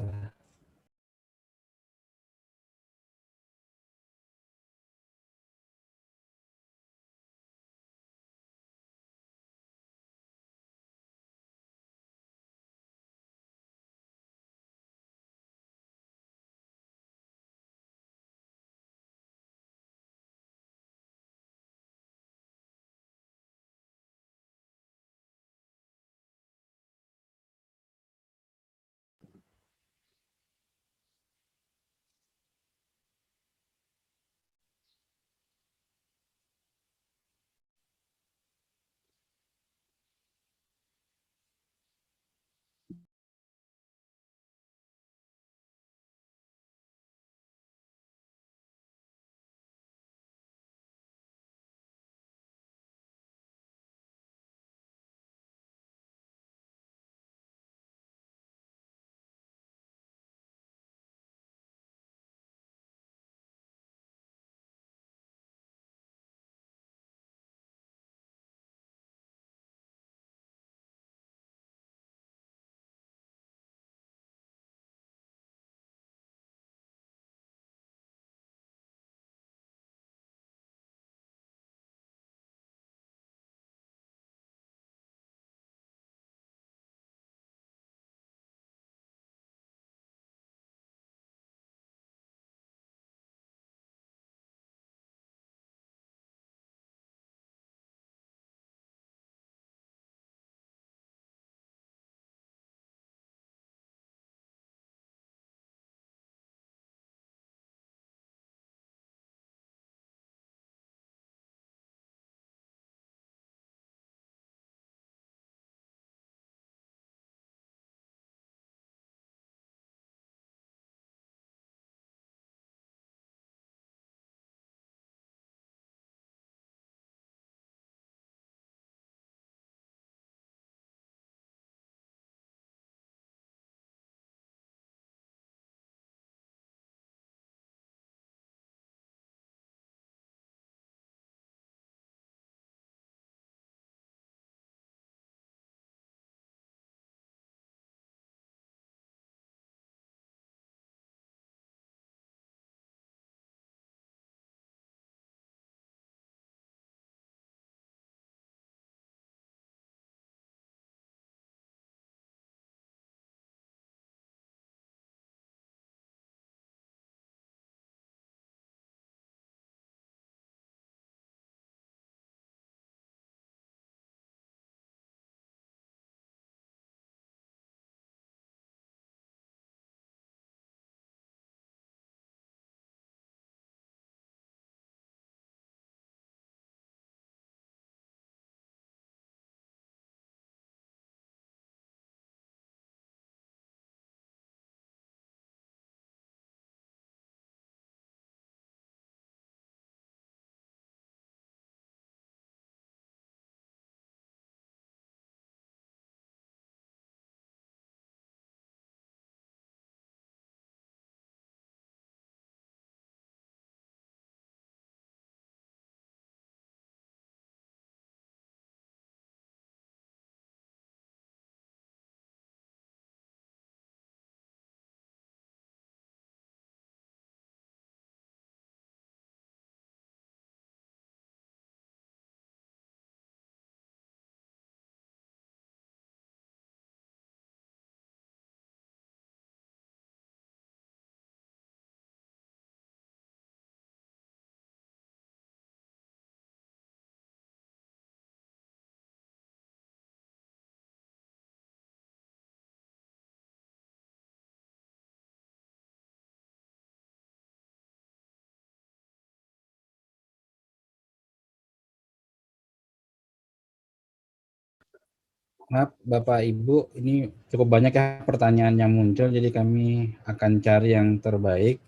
Maaf Bapak Ibu, ini cukup banyak ya pertanyaan yang muncul, jadi kami akan cari yang terbaik.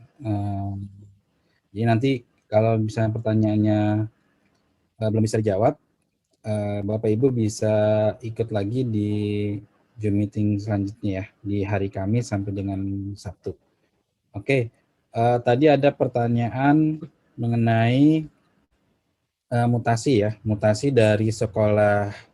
Jadi nanti kalau misalnya pertanyaannya belum bisa dijawab, Bapak Ibu bisa ikut lagi di Zoom meeting selanjutnya ya, di hari Kamis sampai dengan Sabtu. Oke, tadi ada pertanyaan mengenai mutasi ya, mutasi dari sekolah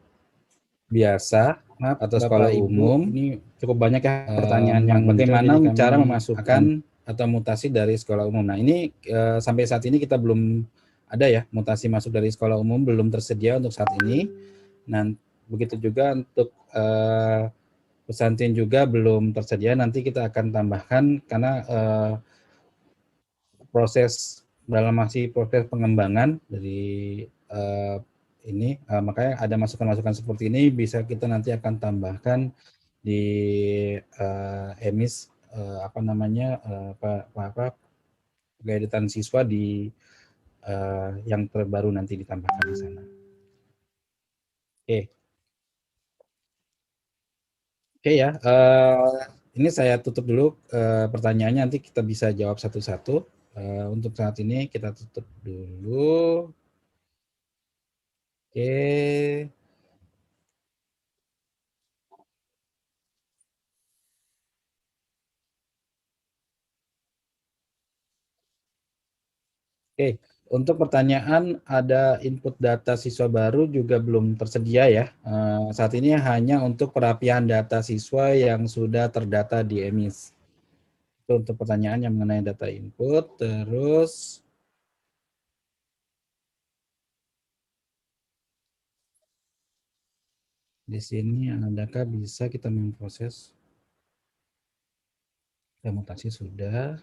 biasa atau sekolah umum. Ini cukup banyak ya pertanyaan yang bagaimana cara memasukkan atau mutasi dari sekolah umum. Nah ini sampai saat ini kita belum ada ya mutasi masuk dari sekolah umum, belum tersedia untuk saat ini. Nah begitu juga untuk pesantren juga belum tersedia. Nanti kita akan tambahkan karena masih proses pengembangan dari ini, makanya ada masukan-masukan seperti ini bisa kita nanti akan tambahkan di emis apa namanya pengeditan siswa di yang terbaru nanti ditambahkan di sana. Oke, oke ya. Ini saya tutup dulu pertanyaannya, nanti kita bisa jawab satu-satu. Untuk saat ini kita tutup dulu. Oke. Oke, untuk pertanyaan ada input data siswa baru juga belum tersedia ya. Saat ini hanya untuk perapian data siswa yang sudah terdata di EMIS. Itu untuk pertanyaan yang mengenai data input. Terus di sini adakah bisa kita memproses mutasi sudah.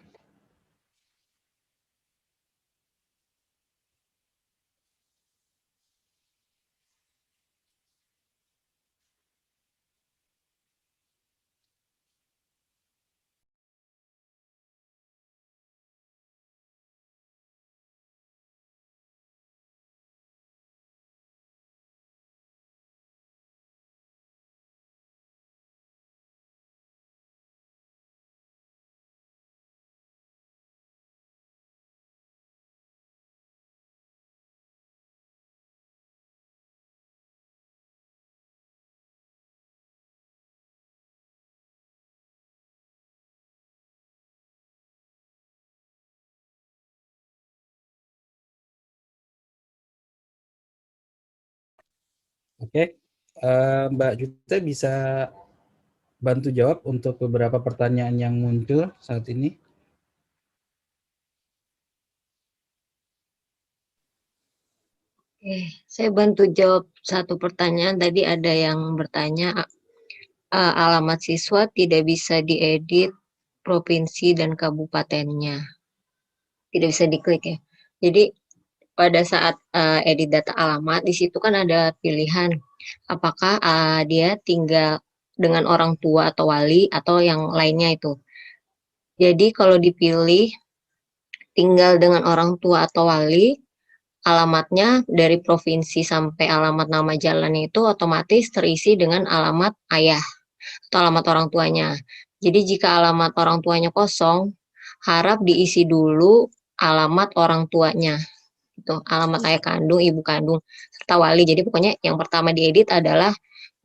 Oke, Mbak Juta bisa bantu jawab untuk beberapa pertanyaan yang muncul saat ini. Saya bantu jawab satu pertanyaan. Tadi ada yang bertanya, alamat siswa tidak bisa diedit provinsi dan kabupatennya. Tidak bisa diklik ya. Jadi pada saat edit data alamat, di situ kan ada pilihan apakah dia tinggal dengan orang tua atau wali atau yang lainnya itu. Jadi kalau dipilih tinggal dengan orang tua atau wali, alamatnya dari provinsi sampai alamat nama jalannya itu otomatis terisi dengan alamat ayah atau alamat orang tuanya. Jadi jika alamat orang tuanya kosong, harap diisi dulu alamat orang tuanya. Itu alamat ayah kandung, ibu kandung, serta wali. Jadi pokoknya yang pertama diedit adalah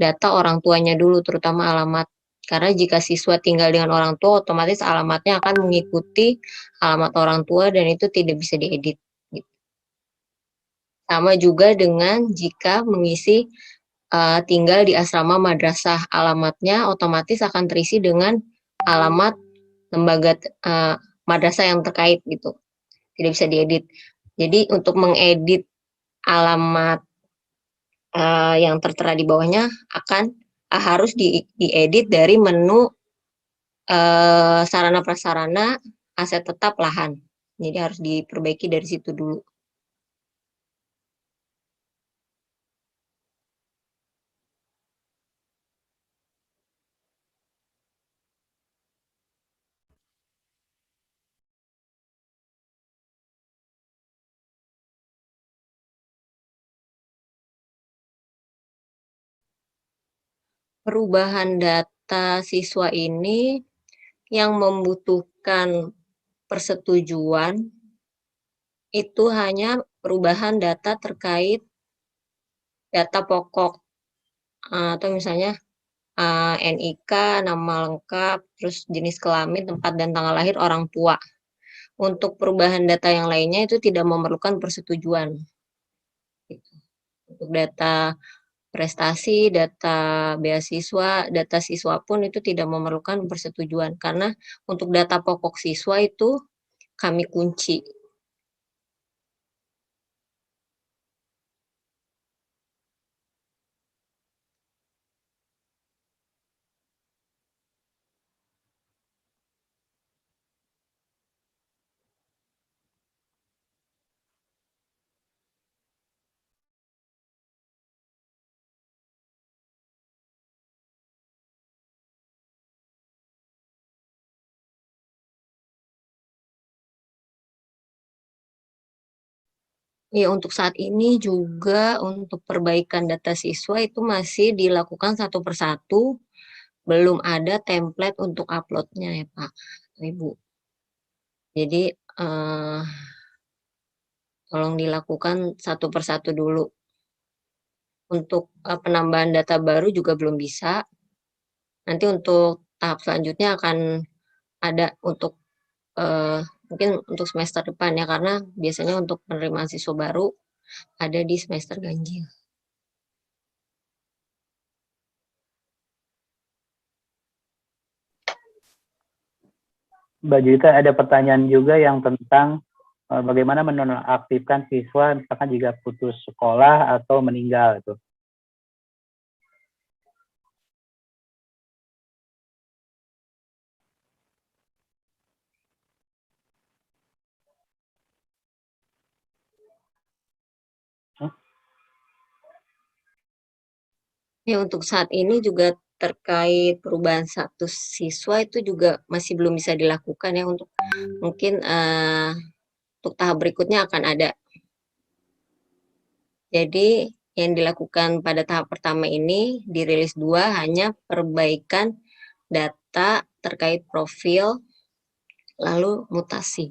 data orang tuanya dulu, terutama alamat. Karena jika siswa tinggal dengan orang tua, otomatis alamatnya akan mengikuti alamat orang tua dan itu tidak bisa diedit. Sama juga dengan jika mengisi tinggal di asrama madrasah, alamatnya otomatis akan terisi dengan alamat lembaga madrasah yang terkait gitu. Tidak bisa diedit. Jadi untuk mengedit alamat yang tertera di bawahnya akan harus diedit dari menu sarana prasarana aset tetap lahan. Jadi harus diperbaiki dari situ dulu. perubahan data siswa ini yang membutuhkan persetujuan itu hanya perubahan data terkait data pokok atau misalnya NIK, nama lengkap, terus jenis kelamin, tempat dan tanggal lahir orang tua. Untuk perubahan data yang lainnya itu tidak memerlukan persetujuan. Untuk data prestasi, data beasiswa, data siswa pun itu tidak memerlukan persetujuan. Karena untuk data pokok siswa itu kami kunci. Ya, untuk saat ini juga untuk perbaikan data siswa itu masih dilakukan satu persatu, belum ada template untuk uploadnya ya Pak, Ibu. Jadi tolong dilakukan satu persatu dulu. Untuk penambahan data baru juga belum bisa. Nanti untuk tahap selanjutnya akan ada untuk mungkin untuk semester depan ya, karena biasanya untuk penerimaan siswa baru ada di semester ganjil. Mbak Juwita, ada pertanyaan juga yang tentang bagaimana menonaktifkan siswa misalkan jika putus sekolah atau meninggal itu. Ya, untuk saat ini juga terkait perubahan status siswa itu juga masih belum bisa dilakukan ya, untuk mungkin untuk tahap berikutnya akan ada. Jadi yang dilakukan pada tahap pertama ini di rilis 2 hanya perbaikan data terkait profil lalu mutasi.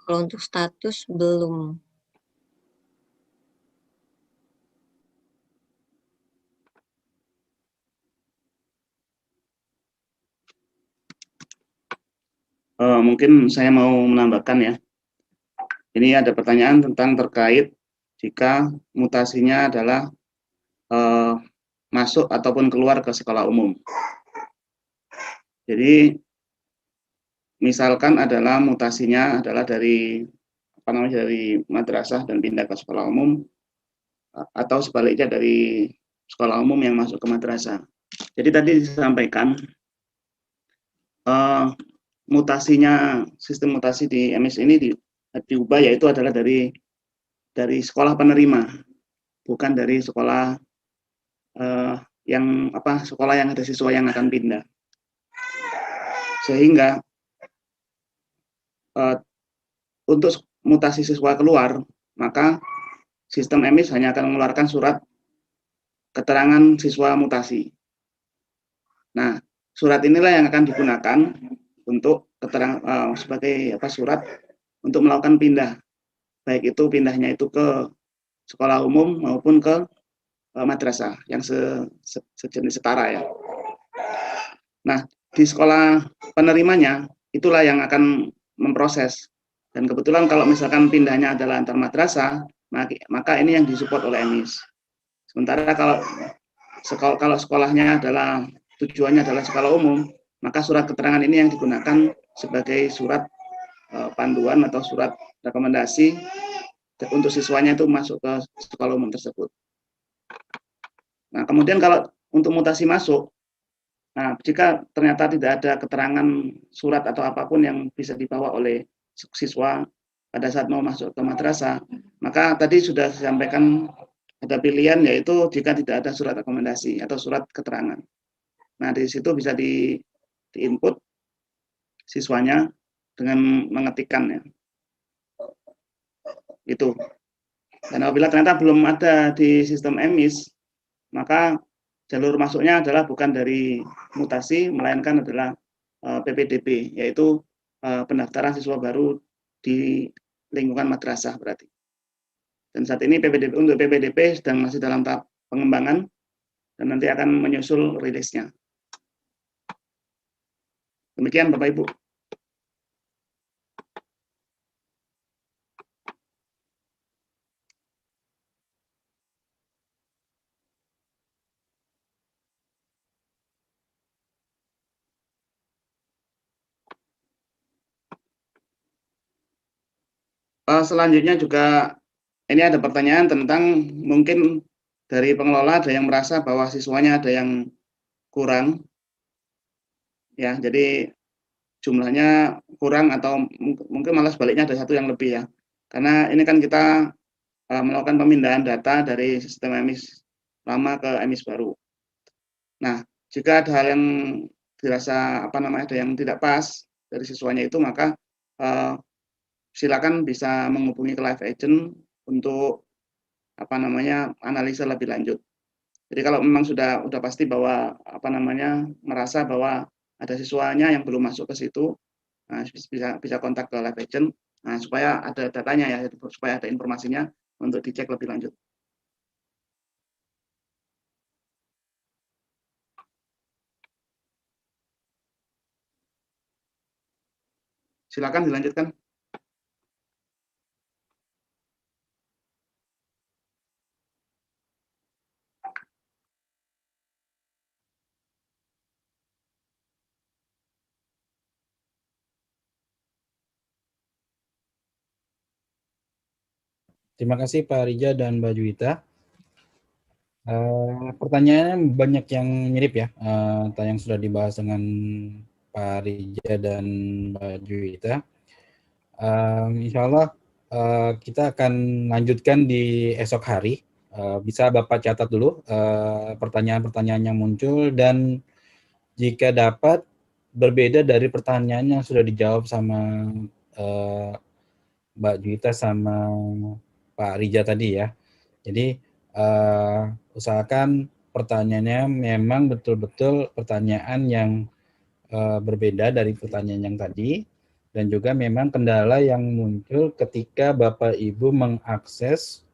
Kalau untuk status belum. Mungkin saya mau menambahkan ya. Ini ada pertanyaan tentang terkait jika mutasinya adalah masuk ataupun keluar ke sekolah umum. Jadi misalkan adalah mutasinya adalah dari dari madrasah dan pindah ke sekolah umum, atau sebaliknya dari sekolah umum yang masuk ke madrasah. Jadi tadi disampaikan mutasinya, sistem mutasi di MS ini diubah, yaitu adalah dari sekolah penerima, bukan dari sekolah sekolah yang ada siswa yang akan pindah. Sehingga untuk mutasi siswa keluar, maka sistem MS hanya akan mengeluarkan surat keterangan siswa mutasi. Nah, surat inilah yang akan digunakan untuk keterangan sebagai surat untuk melakukan pindah, baik itu pindahnya itu ke sekolah umum maupun ke madrasah yang sejenis setara ya. Nah, di sekolah penerimanya itulah yang akan memproses. Dan kebetulan kalau misalkan pindahnya adalah antar madrasah, maka ini yang disupport oleh MIS. Sementara kalau sekolahnya adalah tujuannya adalah sekolah umum, maka surat keterangan ini yang digunakan sebagai surat panduan atau surat rekomendasi untuk siswanya itu masuk ke sekolah umum tersebut. Nah, kemudian kalau untuk mutasi masuk, nah jika ternyata tidak ada keterangan surat atau apapun yang bisa dibawa oleh siswa pada saat mau masuk ke madrasah, maka tadi sudah disampaikan ada pilihan, yaitu jika tidak ada surat rekomendasi atau surat keterangan. Nah, di situ bisa di-input siswanya dengan mengetikkannya. Itu. Dan apabila ternyata belum ada di sistem MIS, maka jalur masuknya adalah bukan dari mutasi, melainkan adalah PPDB, yaitu pendaftaran siswa baru di lingkungan madrasah berarti. Dan saat ini untuk PPDB sedang masih dalam tahap pengembangan dan nanti akan menyusul rilisnya. Demikian Bapak Ibu. Selanjutnya juga ini ada pertanyaan tentang mungkin dari pengelola ada yang merasa bahwa siswanya ada yang kurang, ya, jadi jumlahnya kurang atau mungkin malah sebaliknya ada satu yang lebih ya. Karena ini kan kita melakukan pemindahan data dari sistem EMIS lama ke EMIS baru. Nah, jika ada hal yang dirasa ada yang tidak pas dari siswanya itu, maka silakan bisa menghubungi ke Live Agent untuk analisa lebih lanjut. Jadi kalau memang sudah pasti bahwa merasa bahwa ada siswanya yang belum masuk ke situ, nah, bisa kontak ke Live Agent, nah, supaya ada datanya ya, supaya ada informasinya untuk dicek lebih lanjut. Silakan dilanjutkan. Terima kasih Pak Rija dan Mbak Juwita. Pertanyaannya banyak yang mirip ya, yang sudah dibahas dengan Pak Rija dan Mbak Juwita. Insya Allah kita akan lanjutkan di esok hari. Bisa Bapak catat dulu pertanyaan-pertanyaan yang muncul, dan jika dapat berbeda dari pertanyaan yang sudah dijawab sama Mbak Juwita sama Pak Rija tadi ya. Jadi usahakan pertanyaannya memang betul-betul pertanyaan yang berbeda dari pertanyaan yang tadi, dan juga memang kendala yang muncul ketika Bapak Ibu mengakses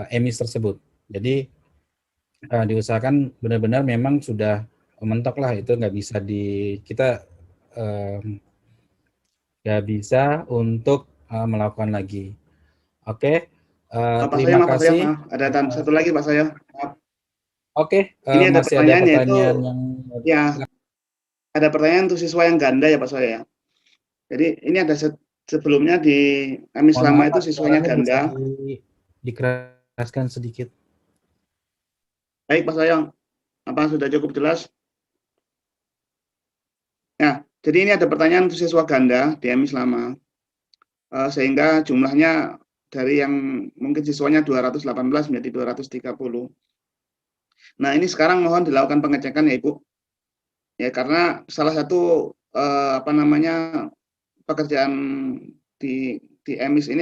EMIS tersebut. Jadi diusahakan benar-benar memang sudah mentok lah, itu nggak bisa kita nggak bisa untuk melakukan lagi. Oke, terima kasih. Ada satu lagi Pak saya. Oke, ini ada masih ada pertanyaan yang ya, ada pertanyaan untuk siswa yang ganda ya Pak Soya. Jadi ini ada sebelumnya di EMIS lama itu siswanya ganda. Dikeraskan sedikit. Baik Pak Soya, apa sudah cukup jelas? Nah, jadi ini ada pertanyaan untuk siswa ganda di EMIS lama, sehingga jumlahnya dari yang mungkin siswanya 218 menjadi 230. Nah, ini sekarang mohon dilakukan pengecekan ya Ibu. Ya, karena salah satu pekerjaan di EMIS ini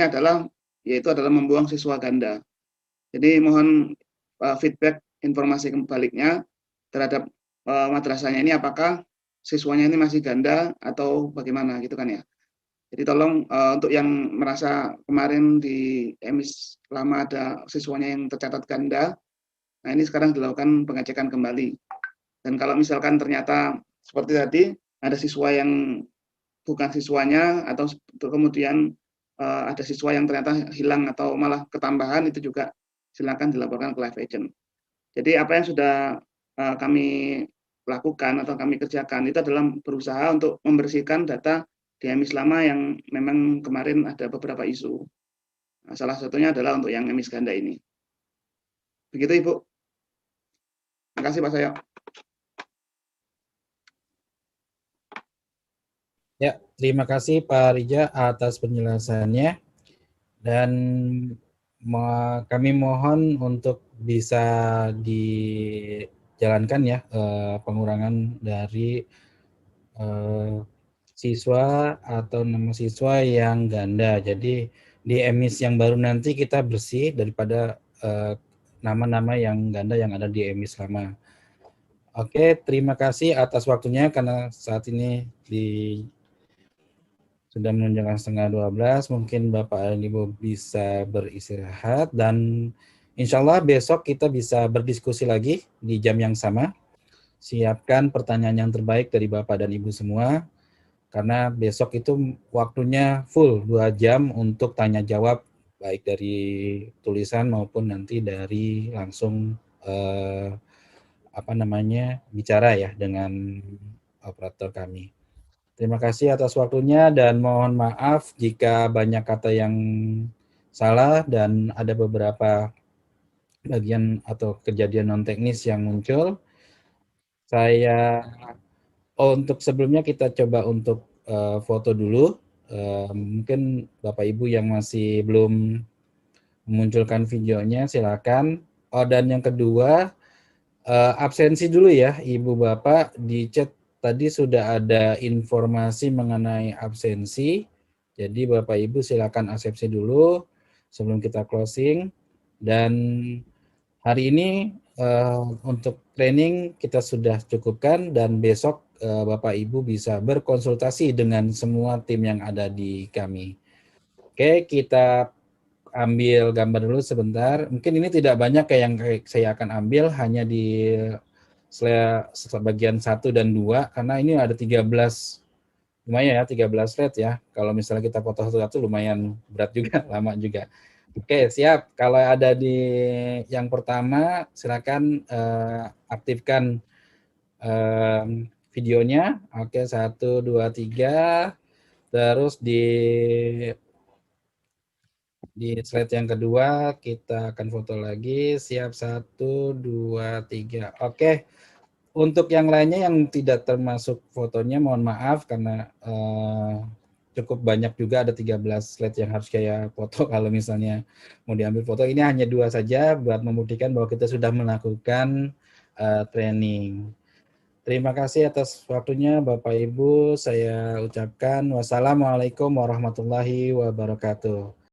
yaitu adalah membuang siswa ganda. Jadi mohon feedback informasi kebaliknya terhadap madrasahnya ini, apakah siswanya ini masih ganda atau bagaimana gitu kan ya. Jadi tolong untuk yang merasa kemarin di EMIS lama ada siswanya yang tercatat ganda, nah ini sekarang dilakukan pengecekan kembali. Dan kalau misalkan ternyata seperti tadi ada siswa yang bukan siswanya, atau kemudian ada siswa yang ternyata hilang atau malah ketambahan, itu juga silakan dilaporkan ke Live Agent. Jadi apa yang sudah kami lakukan atau kami kerjakan itu adalah berusaha untuk membersihkan data di EMIS lama yang memang kemarin ada beberapa isu. Nah, salah satunya adalah untuk yang EMIS ganda ini. Begitu Ibu. Terima kasih Pak Sayo. Ya, terima kasih Pak Rija atas penjelasannya, dan kami mohon untuk bisa dijalankan ya pengurangan dari siswa atau nama siswa yang ganda. Jadi di EMIS yang baru nanti kita bersih daripada nama-nama yang ganda yang ada di emis lama. Oke, terima kasih atas waktunya karena saat ini sudah menunjukkan setengah 12, mungkin Bapak dan Ibu bisa beristirahat dan insya Allah besok kita bisa berdiskusi lagi di jam yang sama. Siapkan pertanyaan yang terbaik dari Bapak dan Ibu semua, karena besok itu waktunya full 2 jam untuk tanya jawab, baik dari tulisan maupun nanti dari langsung bicara ya dengan operator kami. Terima kasih atas waktunya dan mohon maaf jika banyak kata yang salah dan ada beberapa bagian atau kejadian non teknis yang muncul. Untuk sebelumnya kita coba untuk foto dulu. Mungkin Bapak Ibu yang masih belum memunculkan videonya silakan. Dan yang kedua, absensi dulu ya Ibu Bapak. Di chat tadi sudah ada informasi mengenai absensi. Jadi Bapak Ibu silakan absensi dulu sebelum kita closing. Dan hari ini untuk training kita sudah cukupkan dan besok Bapak Ibu bisa berkonsultasi dengan semua tim yang ada di kami. Oke, kita ambil gambar dulu sebentar. Mungkin ini tidak banyak kayak yang saya akan ambil, hanya di bagian 1 dan 2, karena ini ada 13, lumayan ya, 13 slide ya. Kalau misalnya kita foto satu-satu lumayan berat juga, lama juga. Oke, siap. Kalau ada di yang pertama, silakan aktifkan videonya. Oke, 1, 2, 3. Terus di slide yang kedua kita akan foto lagi. Siap, 1, 2, 3. Oke. Untuk yang lainnya yang tidak termasuk fotonya mohon maaf karena cukup banyak juga, ada 13 slide yang harus saya foto kalau misalnya mau diambil foto. Ini hanya 2 saja buat membuktikan bahwa kita sudah melakukan training. Terima kasih atas waktunya Bapak Ibu. Saya ucapkan wassalamualaikum warahmatullahi wabarakatuh.